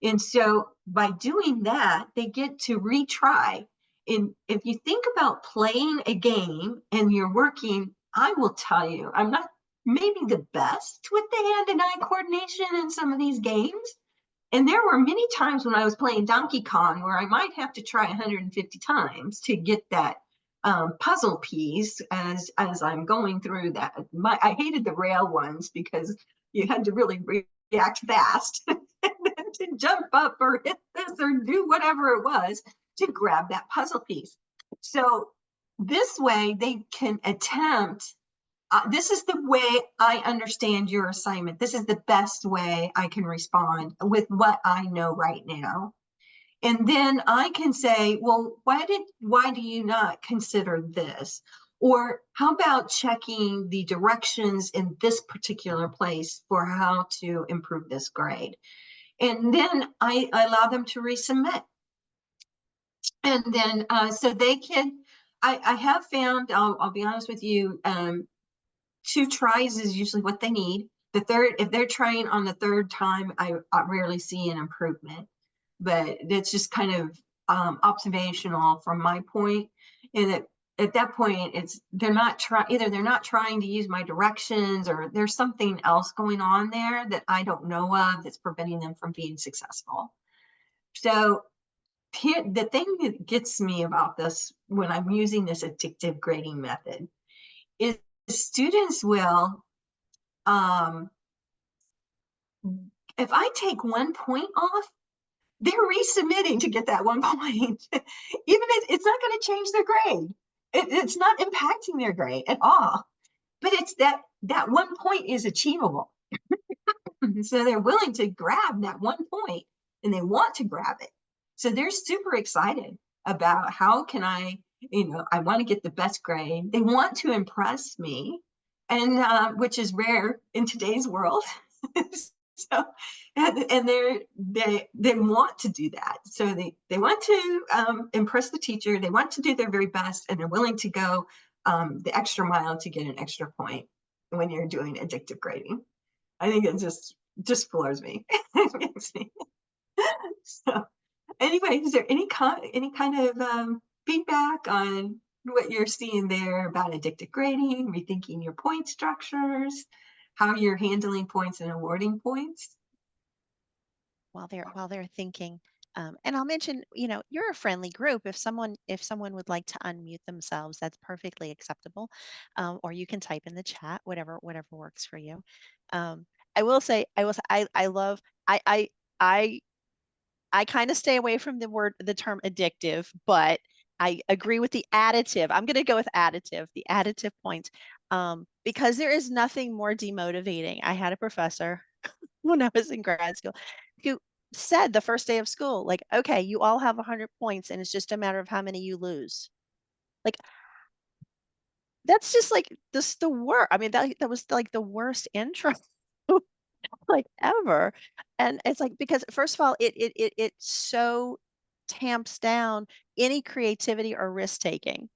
And so by doing that, they get to retry. And if you think about playing a game and you're working, I will tell you, I'm not maybe the best with the hand and eye coordination in some of these games. And there were many times when I was playing Donkey Kong where I might have to try 150 times to get that puzzle piece as I'm going through that. I hated the rail ones because you had to really react fast to jump up or hit this or do whatever it was to grab that puzzle piece. So this way they can attempt, this is the way I understand your assignment. This is the best way I can respond with what I know right now. And then I can say, well, why do you not consider this? Or how about checking the directions in this particular place for how to improve this grade? And then I allow them to resubmit. And then so they can, I have found, I'll be honest with you, 2 tries is usually what they need. The third, if they're trying on the third time, I rarely see an improvement, but it's just kind of observational from my point. And at that point, it's either they're not trying to use my directions, or there's something else going on there that I don't know of that's preventing them from being successful. So the thing that gets me about this when I'm using this addictive grading method is students will, if I take 1 point off, they're resubmitting to get that 1 point. Even if it's not going to change their grade. It's not impacting their grade at all. But it's that 1 point is achievable. So they're willing to grab that 1 point, and they want to grab it. So they're super excited about how can I want to get the best grade. They want to impress me, and which is rare in today's world. So, and they want to do that. So they want to impress the teacher. They want to do their very best, and they're willing to go the extra mile to get an extra point when you're doing addictive grading. I think it just floors me. It makes me. So anyway, is there any kind of feedback on what you're seeing there about addictive grading, rethinking your point structures, how you're handling points and awarding points? While they're thinking. And I'll mention, you're a friendly group. If someone would like to unmute themselves, that's perfectly acceptable. Or you can type in the chat, whatever works for you. I love, I kind of stay away from the term addictive, but I agree with the additive. I'm going to go with additive, the additive points, because there is nothing more demotivating. I had a professor when I was in grad school who said the first day of school, like, okay, you all have 100 points and it's just a matter of how many you lose. Like, that's just like the worst. I mean, that was like the worst intro like ever. And it's like, because first of all, it so tamps down any creativity or risk taking.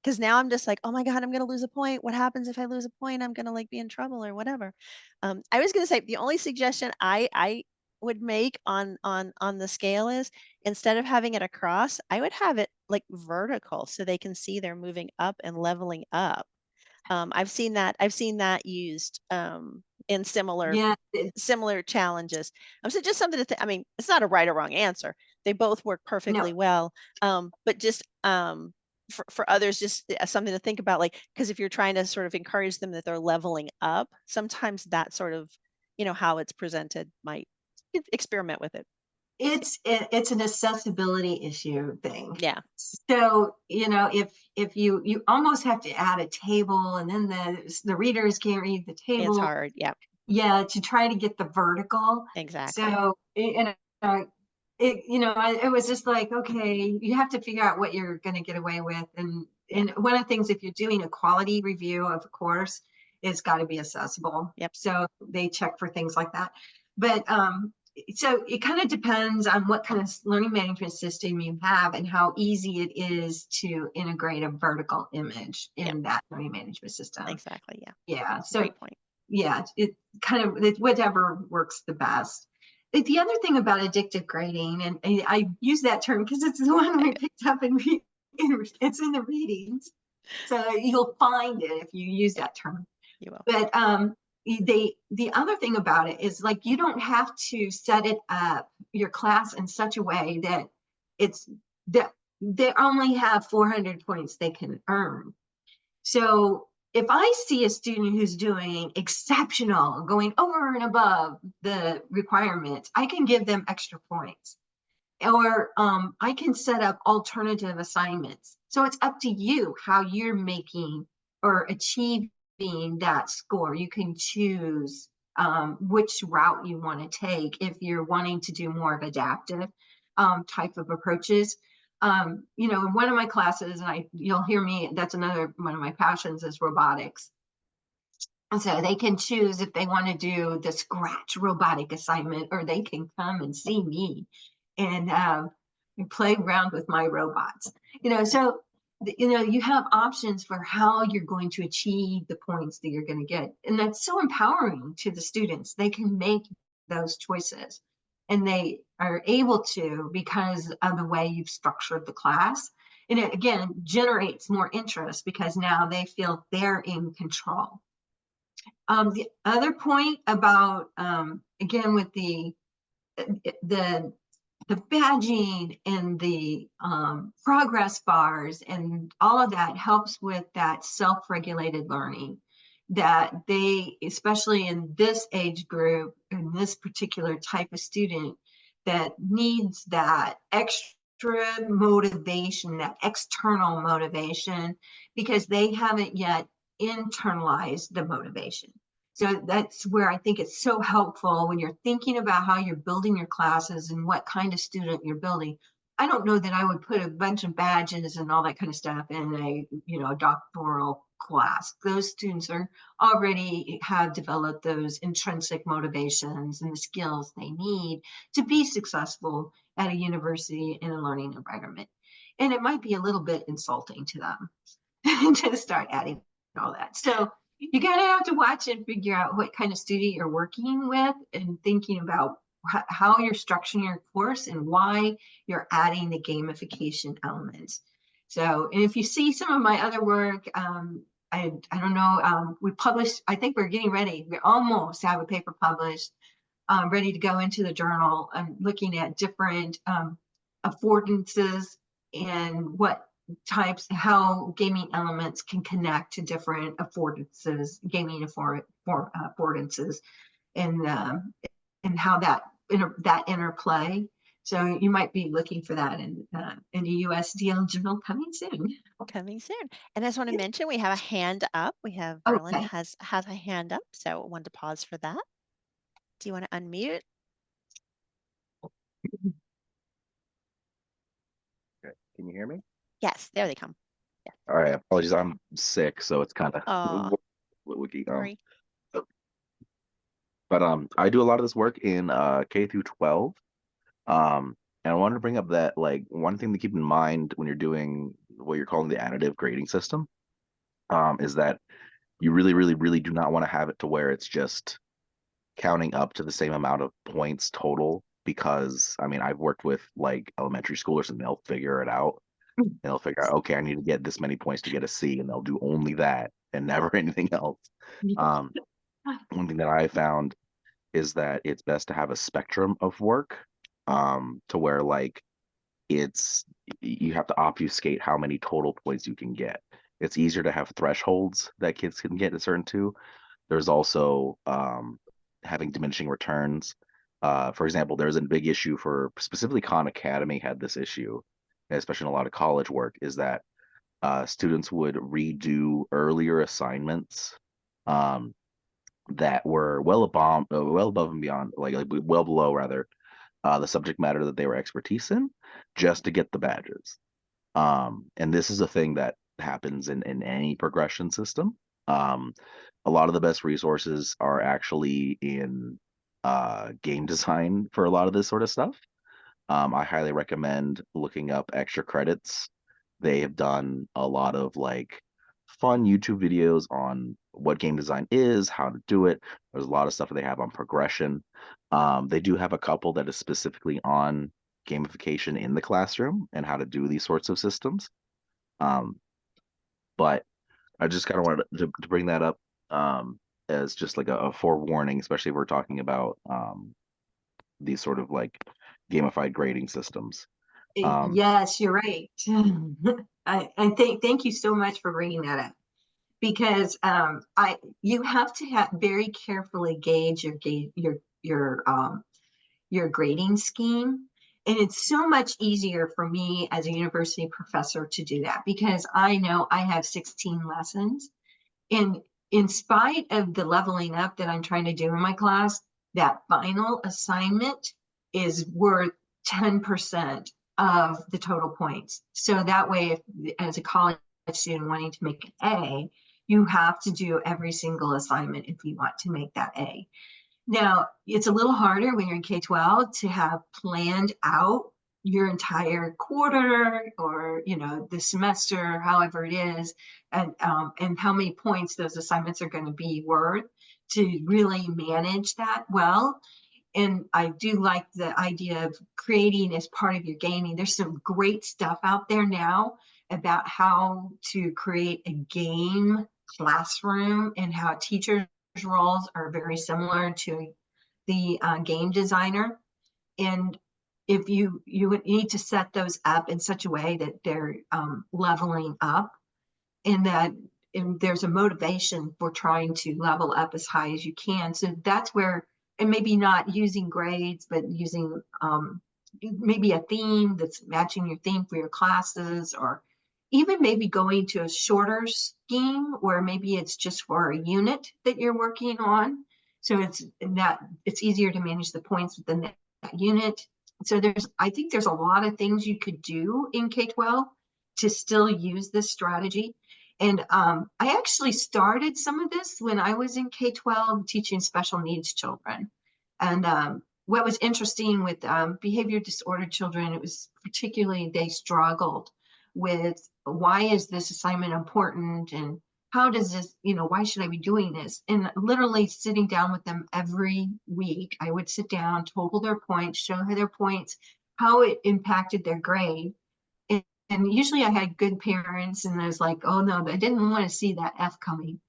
Because now I'm just like, oh my God, I'm gonna lose a point. What happens if I lose a point? I'm gonna like be in trouble or whatever. I was gonna say the only suggestion I would make on the scale is, instead of having it across, I would have it like vertical so they can see they're moving up and leveling up. I've seen that used in Yeah, similar challenges. So just something to think. I mean, it's not a right or wrong answer. They both work no, perfectly well. But just for others, just something to think about, like, because if you're trying to sort of encourage them that they're leveling up, sometimes that sort of, how it's presented might experiment with it. it's an accessibility issue thing. Yeah, So, if you almost have to add a table, and then the readers can't read the it's table, hard. Yeah, yeah, to try to get the vertical. exactly. So, it was just like, okay, you have to figure out what you're going to get away with. And one of the things, if you're doing a quality review of a course, it's got to be accessible. Yep. So they check for things like that. But so it kind of depends on what kind of learning management system you have and how easy it is to integrate a vertical image in that learning management system. Exactly. Yeah. Yeah. So Great point. yeah, it kind of whatever works the best. The other thing about addictive grading, and I use that term because it's the one we picked up and it's in the readings, so you'll find it if you use that term. You will. But the other thing about it is, like, you don't have to set it up your class in such a way that it's that they only have 400 points they can earn. So if I see a student who's doing exceptional, going over and above the requirements, I can give them extra points. Or I can set up alternative assignments. So it's up to you how you're making or achieving that score. You can choose which route you want to take if you're wanting to do more of adaptive type of approaches. In one of my classes, and you'll hear me, that's another one of my passions is robotics. And so they can choose if they want to do the scratch robotic assignment, or they can come and see me and play around with my robots. So you have options for how you're going to achieve the points that you're going to get, and that's so empowering to the students. They can make those choices, and they are able to because of the way you've structured the class. And it again generates more interest because now they feel they're in control. The other point about again with the badging and the progress bars and all of that helps with that self-regulated learning that they, especially in this age group, in this particular type of student that needs that extra motivation, that external motivation, because they haven't yet internalized the motivation. So that's where I think it's so helpful when you're thinking about how you're building your classes and what kind of student you're building. I don't know that I would put a bunch of badges and all that kind of stuff in a doctoral class. Those students are already have developed those intrinsic motivations and the skills they need to be successful at a university in a learning environment. And it might be a little bit insulting to them to start adding all that. So you kind of have to watch and figure out what kind of student you're working with and thinking about how you're structuring your course and why you're adding the gamification elements. So, and if you see some of my other work, I don't know, we published, I think we're getting ready. We almost have a paper published, ready to go into the journal. I'm looking at different affordances and what types, how gaming elements can connect to different affordances, gaming affordances, and how that interplay. So you might be looking for that in the USDL journal coming soon. Coming soon. And I just want to mention we have a hand up. We have Verlin Okay. has a hand up, so I wanted to pause for that. Do you want to unmute? Okay. Can you hear me? Yes, there they come. Yeah. All right. Apologies. I'm sick, so it's kind of wiki. Sorry. But I do a lot of this work in K through 12. And I wanted to bring up that, like, one thing to keep in mind when you're doing what you're calling the additive grading system, is that you really, really, really do not want to have it to where it's just counting up to the same amount of points total. Because I mean, I've worked with like elementary schoolers and they'll figure it out. And they'll figure out, okay, I need to get this many points to get a C, and they'll do only that and never anything else. One thing that I found is that it's best to have a spectrum of work, to where, like, you have to obfuscate how many total points you can get. It's easier to have thresholds that kids can get a certain to. There's also having diminishing returns. For example, there's a big issue for specifically Khan Academy had this issue, especially in a lot of college work, is that students would redo earlier assignments that were well above and beyond, like well below rather, the subject matter that they were expertise in, just to get the badges. And this is a thing that happens in any progression system. A lot of the best resources are actually in game design for a lot of this sort of stuff. I highly recommend looking up extra credits. They have done a lot of like fun YouTube videos on what game design is, how to do it. There's a lot of stuff that they have on progression. They do have a couple that is specifically on gamification in the classroom and how to do these sorts of systems. Um, but I just kind of wanted to bring that up as just like a forewarning, especially if we're talking about these sort of like gamified grading systems. Yes, you're right. I thank you so much for bringing that up, because you have to very carefully gauge your grading scheme. And it's so much easier for me as a university professor to do that, because I know I have 16 lessons. And in spite of the leveling up that I'm trying to do in my class, that final assignment is worth 10% of the total points. So that way, if as a college student wanting to make an A, you have to do every single assignment if you want to make that A. Now, it's a little harder when you're in K-12 to have planned out your entire quarter, or the semester, however it is, and how many points those assignments are going to be worth, to really manage that well. And I do like the idea of creating as part of your gaming. There's some great stuff out there now about how to create a game classroom, and how teachers roles are very similar to the game designer. And if you would need to set those up in such a way that they're leveling up, and that there's a motivation for trying to level up as high as you can. So that's where, and maybe not using grades, but using maybe a theme that's matching your theme for your classes, or even maybe going to a shorter scheme where maybe it's just for a unit that you're working on. So it's easier to manage the points within that unit. So I think there's a lot of things you could do in K-12 to still use this strategy. And I actually started some of this when I was in K-12 teaching special needs children. And what was interesting with behavior disordered children, it was particularly, they struggled with, why is this assignment important, and how does this, why should I be doing this? And literally sitting down with them every week, I would sit down, total their points, show her their points, how it impacted their grade. And usually I had good parents, and I was like, oh no, I didn't want to see that F coming.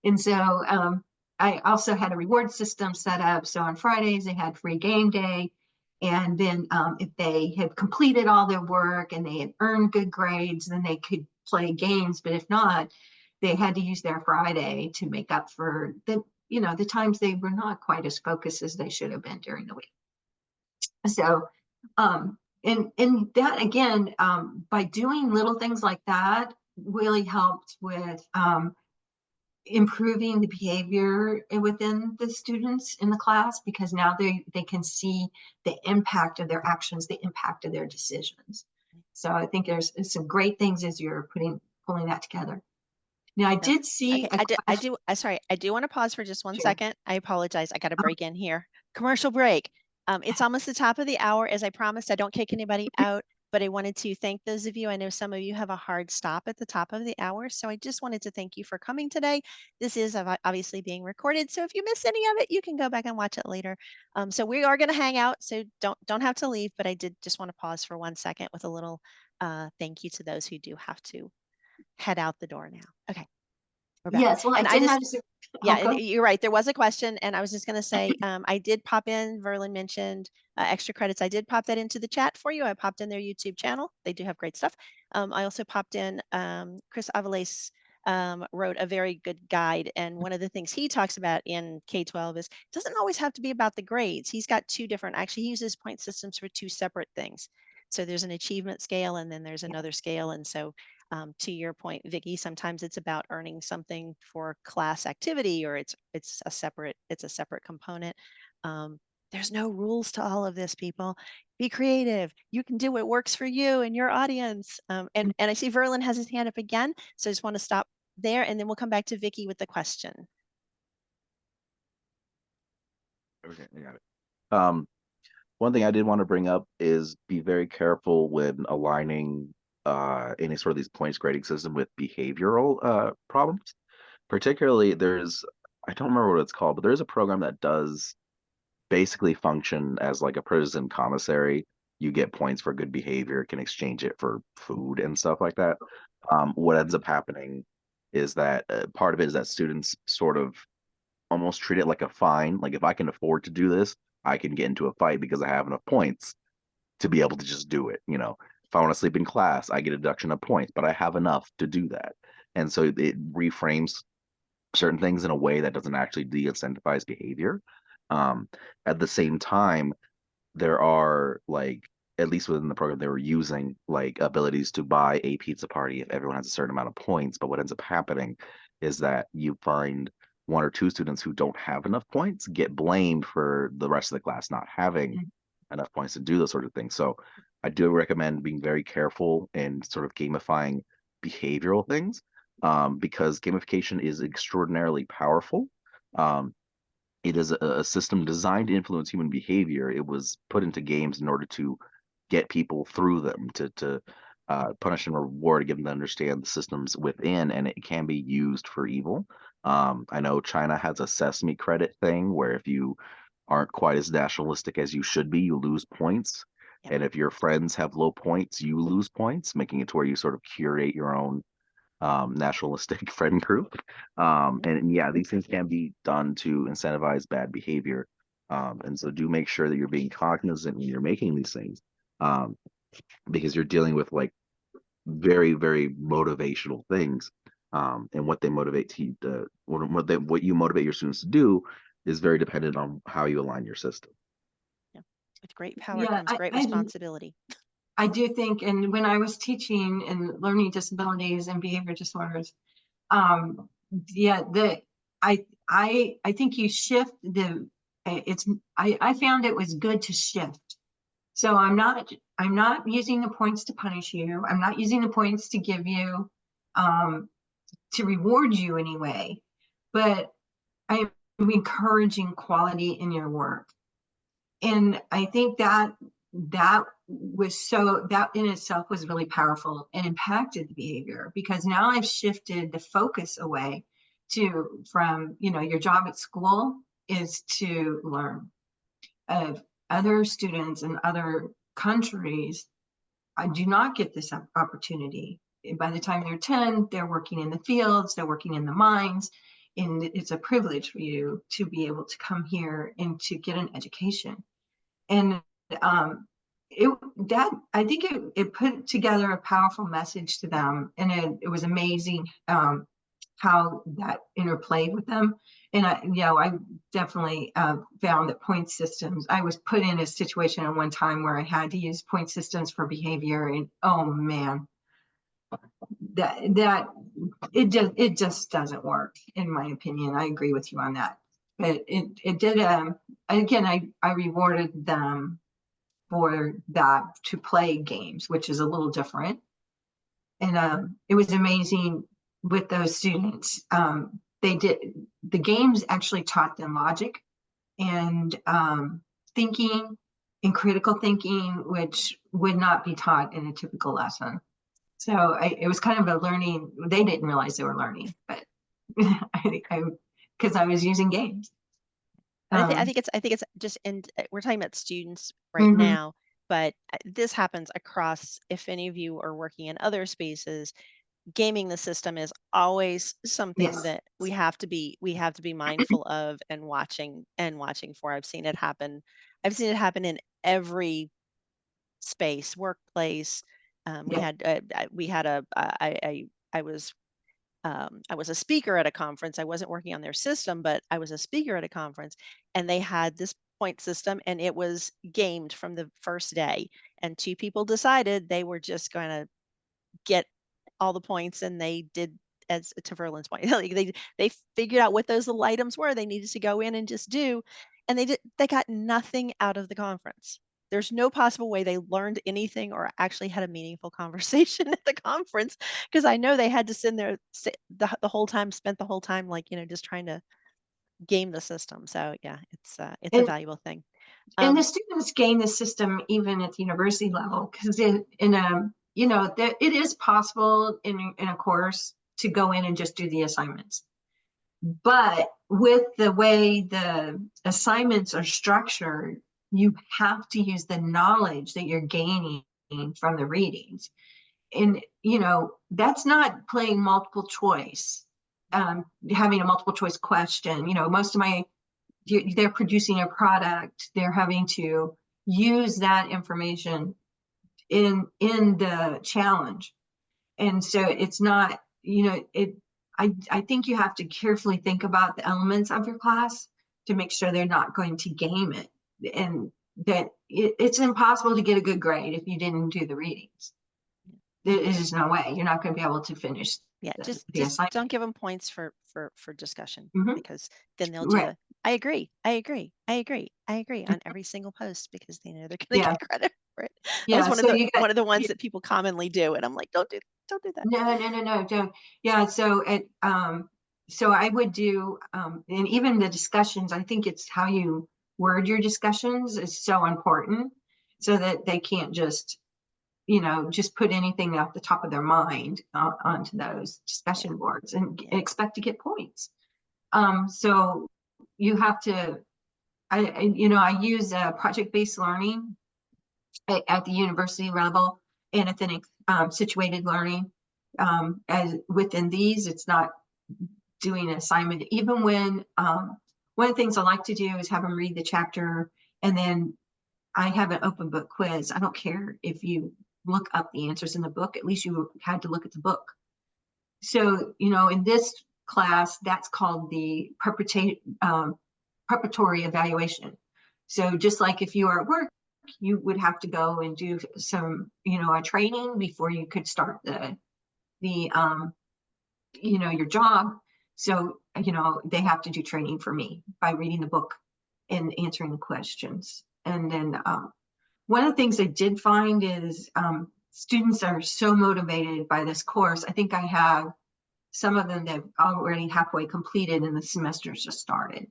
And so I also had a reward system set up. So on Fridays they had free game day. And then if they had completed all their work and they had earned good grades, then they could play games. But if not, they had to use their Friday to make up for the times they were not quite as focused as they should have been during the week. So and that again, by doing little things like that, really helped with improving the behavior within the students in the class, because now they can see the impact of their actions, the impact of their decisions. So I think there's some great things as you're pulling that together. Now I did see okay, I do want to pause for just one Sure. second. I apologize. I got to break in here. Commercial break. It's almost the top of the hour. As I promised, I don't kick anybody out, but I wanted to thank those of you. I know some of you have a hard stop at the top of the hour, so I just wanted to thank you for coming today. This is obviously being recorded, so if you miss any of it, you can go back and watch it later. So we are going to hang out, so don't have to leave, but I did just want to pause for 1 second with a little thank you to those who do have to head out the door now. Okay. Yes, well, And I did notice. Yeah, and you're right. There was a question, and I was just going to say, I did pop in. Verlin mentioned extra credits. I did pop that into the chat for you. I popped in their YouTube channel. They do have great stuff. I also popped in. Chris Avales wrote a very good guide, and one of the things he talks about in K-12 is it doesn't always have to be about the grades. He's got two different. Actually, he uses point systems for two separate things. So there's an achievement scale, and then there's another scale, and so. To your point, Vicki, sometimes it's about earning something for class activity, or it's a separate component. There's no rules to all of this, people. Be creative. You can do what works for you and your audience. And I see Verlin has his hand up again, so I just want to stop there, and then we'll come back to Vicky with the question. Okay, I got it. One thing I did want to bring up is be very careful when aligning any sort of these points grading system with behavioral problems. Particularly, I don't remember what it's called, but there's a program that does basically function as like a prison commissary. You get points for good behavior, can exchange it for food and stuff like that. What ends up happening is that part of it is that students sort of almost treat it like a fine. Like if I can afford to do this, I can get into a fight because I have enough points to be able to just do it. You know, if I want to sleep in class, I get a deduction of points, but I have enough to do that. And so it reframes certain things in a way that doesn't actually de-incentivize behavior. Um, at the same time, there are like at least within the program they were using like abilities to buy a pizza party if everyone has a certain amount of points. But what ends up happening is that you find one or two students who don't have enough points get blamed for the rest of the class not having enough points to do those sort of things. So I do recommend being very careful in sort of gamifying behavioral things, because gamification is extraordinarily powerful. Um, it is a system designed to influence human behavior. It was put into games in order to get people through them, to punish and reward, to get them to understand the systems within, and it can be used for evil. I know China has a sesame credit thing where if you aren't quite as nationalistic as you should be, you lose points. Yep. And if your friends have low points, you lose points, making it to where you sort of curate your own nationalistic friend group. And yeah, these things can be done to incentivize bad behavior. And so do make sure that you're being cognizant when you're making these things, um, because you're dealing with like very, very motivational things. And what they motivate to what you motivate your students to do is very dependent on how you align your system. Yeah. With great power Yeah, comes great responsibility. I do think, and when I was teaching in learning disabilities and behavior disorders, um, yeah, I think you shift I found it was good to shift. So I'm not using the points to punish you. I'm not using the points to give you, um, to reward you anyway, but I'm encouraging quality in your work. And I think that that in itself was really powerful and impacted the behavior, because now I've shifted the focus away from, your job at school is to learn. Of other students in other countries, I do not get this opportunity. By the time they're 10, they're working in the fields, they're working in the mines, and it's a privilege for you to be able to come here and to get an education. And um, I think it put together a powerful message to them, and it was amazing how that interplayed with them. And I definitely found that point systems. I was put in a situation at one time where I had to use point systems for behavior, and oh man, that it just doesn't work, in my opinion. I agree with you on that. But it did. Again, I rewarded them for that, to play games, which is a little different. And it was amazing with those students. The games actually taught them logic and thinking and critical thinking, which would not be taught in a typical lesson. So it was kind of a learning. They didn't realize they were learning, but because I was using games. But I think it's just, and we're talking about students right Mhm. now, but this happens across. If any of you are working in other spaces, gaming the system is always something Yes. that we have to be mindful of and watching for. I've seen it happen. I've seen it happen in every space, workplace. We Yeah. had I was a speaker at a conference. I wasn't working on their system, but I was a speaker at a conference, and they had this point system, and it was gamed from the first day. And two people decided they were just going to get all the points, and they did, as to Verlin's point. Like they figured out what those little items were they needed to go in and just do, and they got nothing out of the conference. There's no possible way they learned anything or actually had a meaningful conversation at the conference, because I know they had to sit the whole time, spent the whole time, like, just trying to game the system. So yeah, it's a And valuable thing. and the students gain the system even at the university level, because it is possible in a course to go in and just do the assignments. But with the way the assignments are structured, you have to use the knowledge that you're gaining from the readings. And, that's not playing multiple choice, having a multiple choice question. Most of they're producing a product, they're having to use that information in the challenge. And so it's not, I think you have to carefully think about the elements of your class to make sure they're not going to game it, and that it's impossible to get a good grade if you didn't do the readings. There is just no way. You're not going to be able to finish Yeah, the just assignment. don't give them points for discussion, Mhm. because then they'll do Right. I agree on every single post, because they know they're going to Yeah. get credit for it. That was Yeah. one of So the you got, one of the ones that people commonly do, and I'm like, don't do that. no, don't. Yeah. So I would do, and even the discussions, I think it's how you word your discussions is so important, so that they can't just put anything off the top of their mind onto those discussion boards and expect to get points. So you have to, I use project-based learning at the university level, and at the situated learning. As within these, it's not doing an assignment. Even when one of the things I like to do is have them read the chapter, and then I have an open book quiz. I don't care if you look up the answers in the book, at least you had to look at the book. So, in this class, that's called the preparatory evaluation. So just like if you are at work, you would have to go and do some, a training before you could start your job. So, they have to do training for me by reading the book and answering the questions. And then one of the things I did find is students are so motivated by this course. I think I have some of them that have already halfway completed and the semester's just started.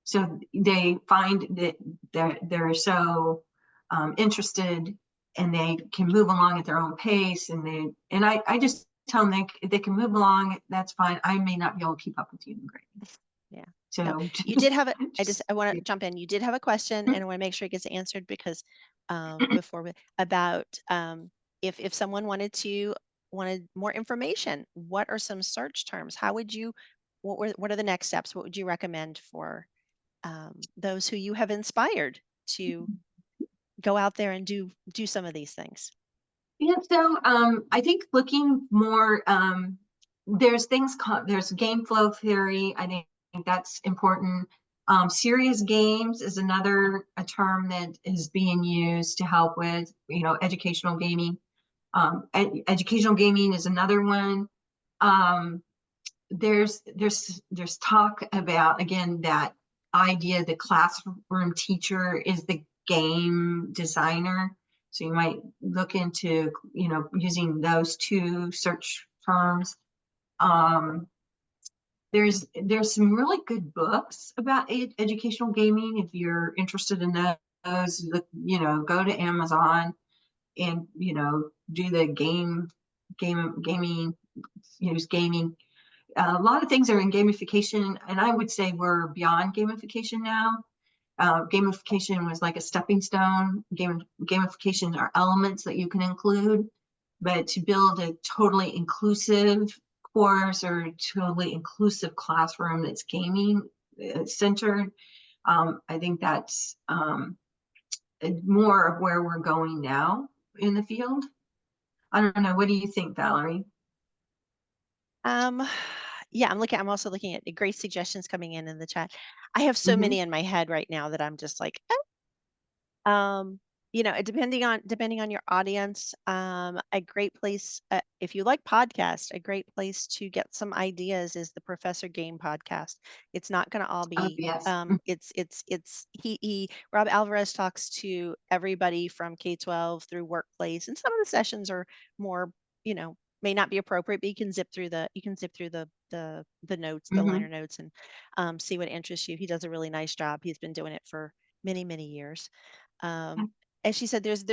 So they find that they're so interested, and they can move along at their own pace. And I just tell them they can move along. That's fine. I may not be able to keep up with you in grade. Yeah. So no, you did have I want to yeah. jump in. You did have a question, and I want to make sure it gets answered, because about if someone wanted more information, what are some search terms? How would you, what are the next steps? What would you recommend for those who you have inspired to go out there and do some of these things? Yeah, so I think looking more, there's things called, there's game flow theory. I think that's important. Serious games is another a term that is being used to help with, educational gaming. Educational gaming is another one. There's talk about, again, that idea the classroom teacher is the game designer. So you might look into, using those two search terms. There's some really good books about educational gaming. If you're interested in those, go to Amazon and, do the gaming, use gaming. A lot of things are in gamification, and I would say we're beyond gamification now. Gamification was like a stepping stone. Gamification are elements that you can include, but to build a totally inclusive course or a totally inclusive classroom that's gaming centered, I think that's more of where we're going now in the field. I don't know. What do you think, Valerie? Yeah, I'm also looking at great suggestions coming in the chat. I have so Mm-hmm. many in my head right now that I'm just like, depending on your audience, a great place, if you like podcasts, a great place to get some ideas is the Professor Game podcast. It's not going to all Oh, be, yes. it's he Rob Alvarez talks to everybody from K-12 through workplace, and some of the sessions are more, may not be appropriate, but you can zip through the notes, the Mhm. liner notes, and see what interests you. He does a really nice job. He's been doing it for many years. Um, as she said, there's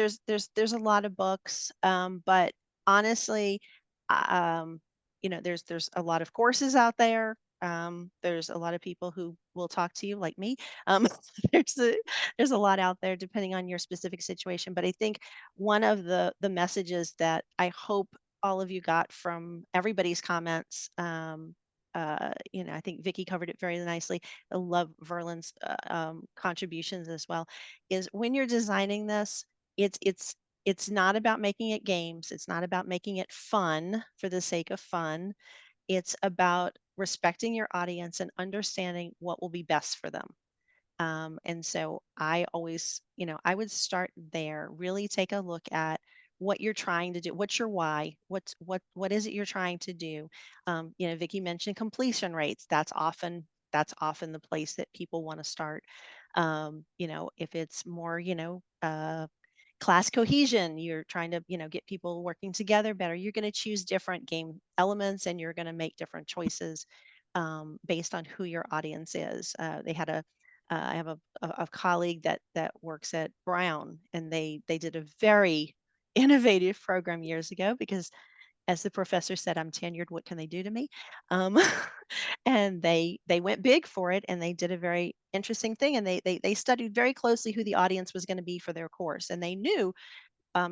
a lot of books, but honestly, um, there's a lot of courses out there. There's a lot of people who will talk to you like me. Um, there's a there's a lot out there depending on your specific situation. But I think one of the messages that I hope all of you got from everybody's comments, I think Vicky covered it very nicely. I love Verlin's contributions as well, is when you're designing this, it's not about making it games. It's not about making it fun for the sake of fun. It's about respecting your audience and understanding what will be best for them. And so I always, I would start there, really take a look at what you're trying to do. What's your why? What is it you're trying to do? Vicki mentioned completion rates. That's often the place that people want to start. If it's more, class cohesion, you're trying to, get people working together better, you're going to choose different game elements and you're going to make different choices based on who your audience is. I have a colleague that works at Brown, and they did a very innovative program years ago because, as the professor said, I'm tenured. What can they do to me? Um, and they went big for it, and they did a very interesting thing. And they studied very closely who the audience was going to be for their course, and they knew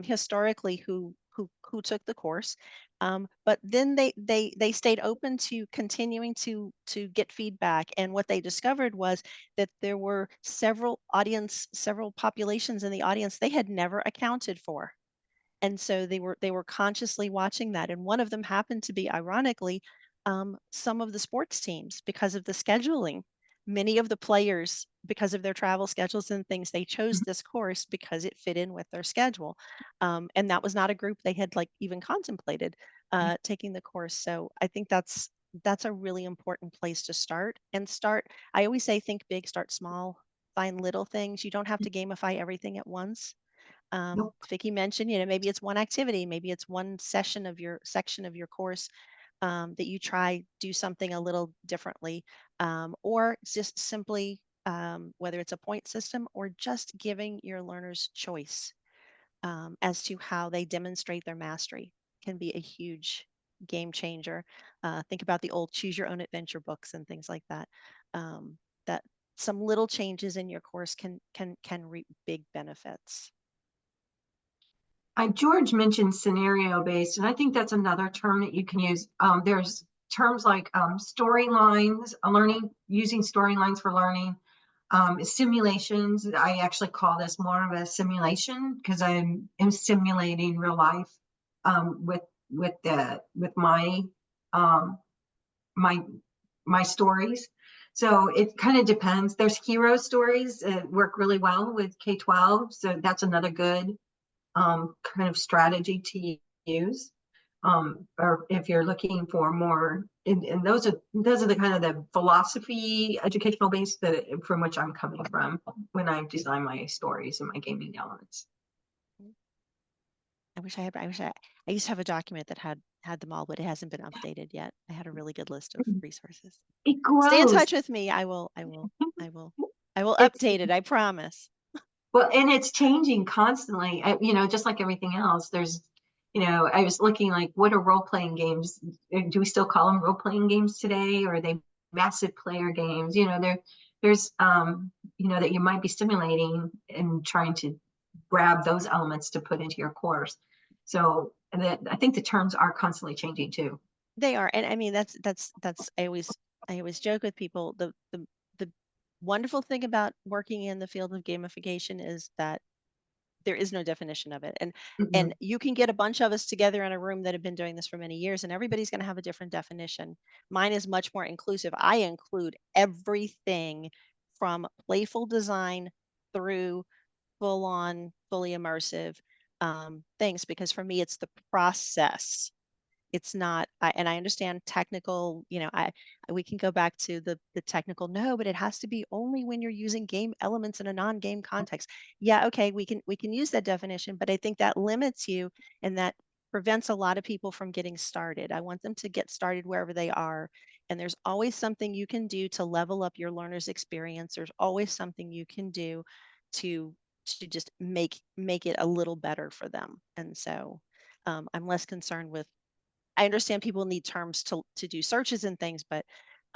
historically who took the course, but then they stayed open to continuing to get feedback. And what they discovered was that there were several populations in the audience they had never accounted for, and so they were consciously watching that. And one of them happened to be, ironically, some of the sports teams, because of the scheduling. Many of the players, because of their travel schedules and things, they chose this course because it fit in with their schedule, and that was not a group they had like even contemplated taking the course. So I think that's a really important place to start. I always say, think big, start small, find little things. You don't have to gamify everything at once. Nope. Vicky mentioned, maybe it's one activity, maybe it's one session of your section of your course, that you try do something a little differently, or just simply, whether it's a point system or just giving your learners choice as to how they demonstrate their mastery, can be a huge game changer. Think about the old choose your own adventure books and things like that. That some little changes in your course can reap big benefits. George mentioned scenario based, and I think that's another term that you can use. There's terms like storylines, learning, using storylines for learning, simulations. I actually call this more of a simulation because I'm simulating real life with um, my my stories. So it kind of depends. There's hero stories that work really well with K-12, so that's another good kind of strategy to use. Or if you're looking for more, and those are the kind of the philosophy educational base that from which I'm coming from when I design my stories and my gaming elements. I used to have a document that had them all, but it hasn't been updated yet. I had a really good list of resources. It Stay in grows. touch with me. I will It's update it. I promise. Well, and it's changing constantly, just like everything else. I was looking like, what are role-playing games? Do we still call them role-playing games today? Or are they massive player games? There's, that you might be stimulating and trying to grab those elements to put into your course. So I think the terms are constantly changing too. They are, and I mean that's I always joke with people. The wonderful thing about working in the field of gamification is that there is no definition of it, and Mhm. you can get a bunch of us together in a room that have been doing this for many years, and everybody's going to have a different definition. Mine is much more inclusive. I include everything from playful design through full on, fully immersive things, because for me, it's the process. It's not, and I understand technical, we can go back to the technical, no, but it has to be only when you're using game elements in a non-game context. Yeah, okay, we can use that definition, but I think that limits you, and that prevents a lot of people from getting started. I want them to get started wherever they are. And there's always something you can do to level up your learner's experience. There's always something you can do to just make it a little better for them. And so I'm less concerned with, I understand people need terms to do searches and things, but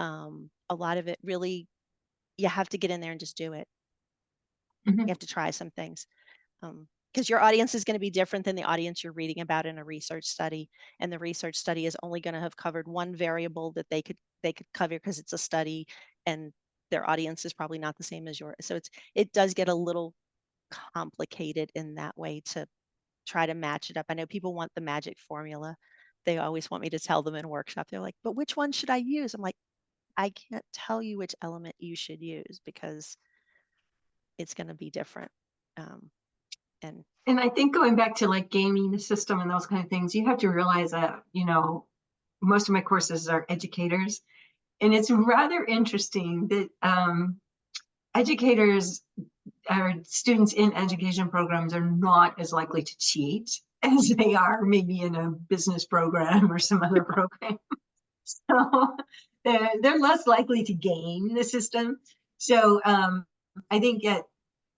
a lot of it really, you have to get in there and just do it. You Mhm. have to try some things, because your audience is going to be different than the audience you're reading about in a research study, and the research study is only going to have covered one variable that they could cover because it's a study, and their audience is probably not the same as yours. So it does get a little complicated in that way to try to match it up. I know people want the magic formula. They always want me to tell them in a workshop. They're like, but which one should I use? I'm like, I can't tell you which element you should use because it's going to be different. And And I think going back to like gaming the system and those kind of things, you have to realize that, most of my courses are educators. And it's rather interesting that educators or students in education programs are not as likely to cheat as they are maybe in a business program or some other program. So they're less likely to game the system. So I think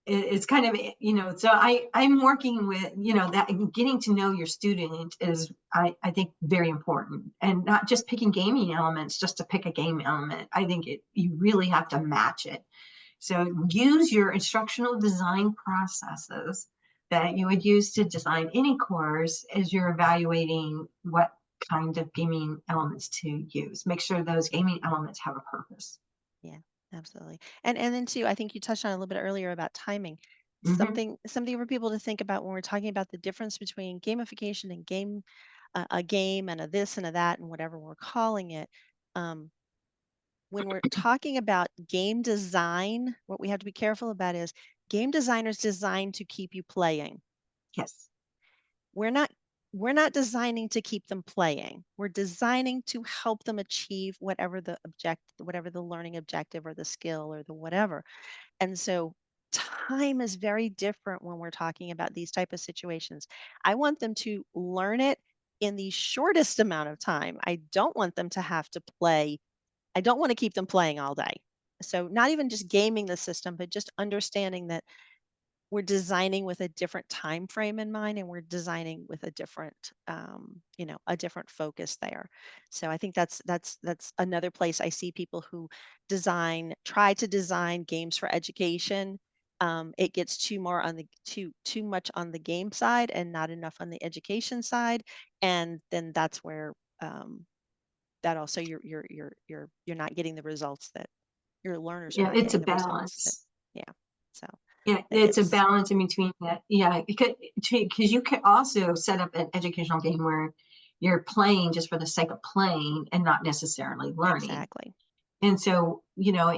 it's kind of, so I'm working with, that getting to know your student is, I think, very important, and not just picking gaming elements just to pick a game element. I think you really have to match it. So use your instructional design processes that you would use to design any course as you're evaluating what kind of gaming elements to use. Make sure those gaming elements have a purpose. yeah, absolutely. And then too, I think you touched on a little bit earlier about timing. Mm-hmm. Something for people to think about when we're talking about the difference between gamification and a game and a this and a that and whatever we're calling it. When we're talking about game design, what we have to be careful about is game designers designed to keep you playing. Yes. We're not designing to keep them playing. We're designing to help them achieve whatever the learning objective or the skill or the whatever. And so time is very different when we're talking about these type of situations. I want them to learn it in the shortest amount of time. I don't want them to have to play. I don't want to keep them playing all day. So not even just gaming the system, but just understanding that we're designing with a different time frame in mind, and we're designing with a different a different focus there. So I think that's another place I see people who try to design games for education. It gets too much on the game side and not enough on the education side, and then that's where that also you're not getting the resules that your learners are Yeah, not it's a getting the results that, balance. yeah. So Yeah, that it's a gets, balance in between that. Yeah, because you can also set up an educational game where you're playing just for the sake of playing and not necessarily learning. exactly. And so,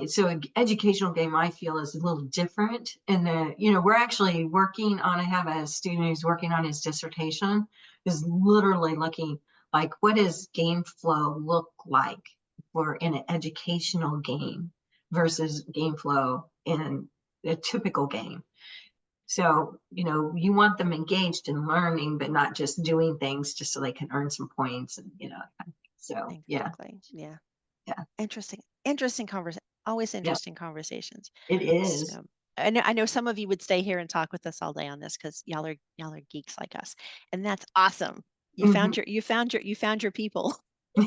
so an educational game I feel is a little different. And we're actually working on, I have a student who's working on his dissertation, is literally looking like, what does game flow look like for in an educational game versus game flow in a typical game. So, you want them engaged in learning, but not just doing things just so they can earn some points and, so yeah, Exactly. Yeah. yeah, Interesting conversation. Always yeah, interesting conversations. it is. So I know some of you would stay here and talk with us all day on this because y'all are geeks like us, and that's awesome. You Mhm. found your people.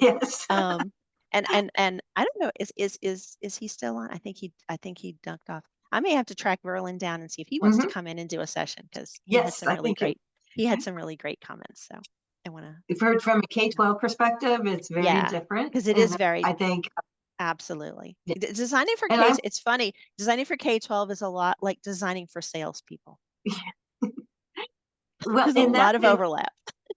Yes. Um, and I don't know, is he still on? I think he ducked off. I may have to track Verlin down and see if he wants to Mhm. come in and do a session because Yes, I think he had some really great comments. So I want to, we've heard from a K-12 perspective, it's very yeah, different. because it is And very, I think, absolutely. yeah, Designing for and K, it's funny. Designing for K-12 is a lot like designing for salespeople. well, There's a lot of and overlap.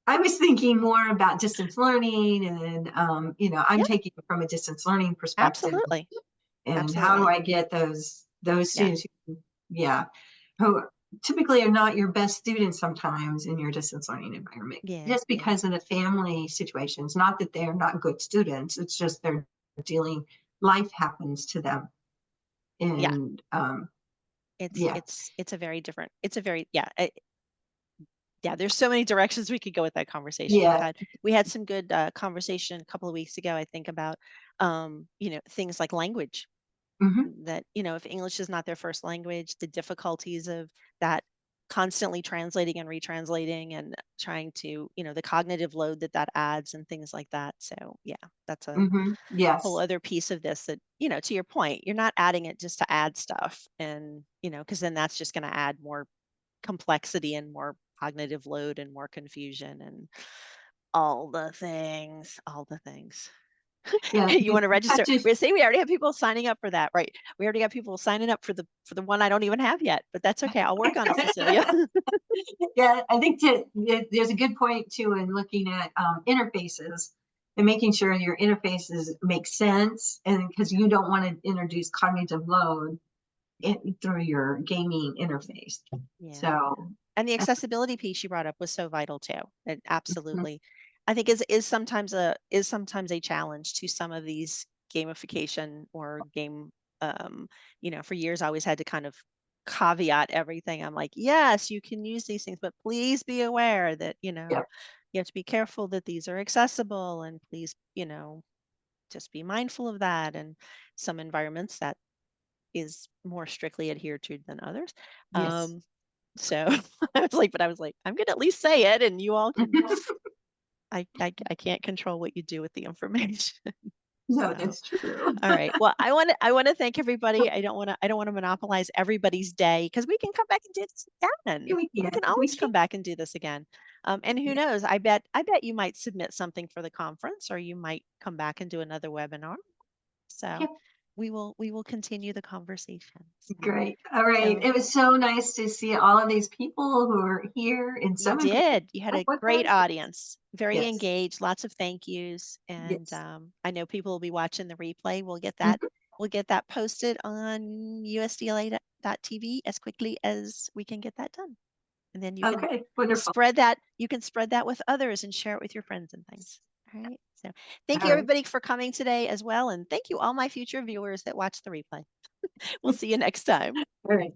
I was thinking more about distance learning and, I'm Yep, taking it from a distance learning perspective. absolutely. And how do Absolutely. I get those Yeah. students who, yeah, who typically are not your best students sometimes in your distance learning environment, Yeah, just yeah, because of the family situations. Not that they're not good students, it's just they're dealing, life happens to them. yeah. And yeah, It's a very different. It's a very yeah. There's so many directions we could go with that conversation. yeah. We had some good conversation a couple of weeks ago, I think, about things like language. Hmm. That if English is not their first language, the difficulties of that, constantly translating and retranslating and trying to the cognitive load that adds and things like that. So yeah, that's a Hmm. whole Yes. other piece of this that to your point, you're not adding it just to add stuff, and because then that's just going to add more complexity and more cognitive load and more confusion and all the things. Yeah, You you want to have register? to. We say we already have people signing up for that, right? We already got people signing up for the one I don't even have yet, but that's okay. I'll work on it, Cecilia. Yeah, I think there's a good point too in looking at interfaces and making sure your interfaces make sense, and because you don't want to introduce cognitive load through your gaming interface. Yeah. So, And the accessibility piece you brought up was so vital too. It mhm, absolutely, I think is sometimes a challenge to some of these gamification or game. Um, for years I always had to kind of caveat everything. I'm like, yes, you can use these things, but please be aware that yeah, you have to be careful that these are accessible, and please just be mindful of that. And some environments that is more strictly adhered to than others. yes. So I was like, I'm gonna at least say it, and you all can. I can't control what you do with the information. No, So, that's true. all right. Well, I want to thank everybody. I don't want to monopolize everybody's day, because we can come back and do this Yeah, again. we We can. can We always can. come back and do this again. And who knows? I bet you might submit something for the conference, or you might come back and do another webinar. So Yeah, we will continue the conversation. great. All right. So It was so nice to see all of these people who are here, and you some in person did. You had a with great us. audience, very Yes. engaged, lots of thank yous, and Yes. I know people will be watching the replay. We'll get that. Mhm. We'll get that posted on USDLA.tv as quickly as we can get that done, and then you can Okay. Wonderful. spread that. You can spread that with others and share it with your friends and things. All right. So thank All you right. everybody for coming today as well, and thank you all my future viewers that watch the replay. We'll see you next time. All right.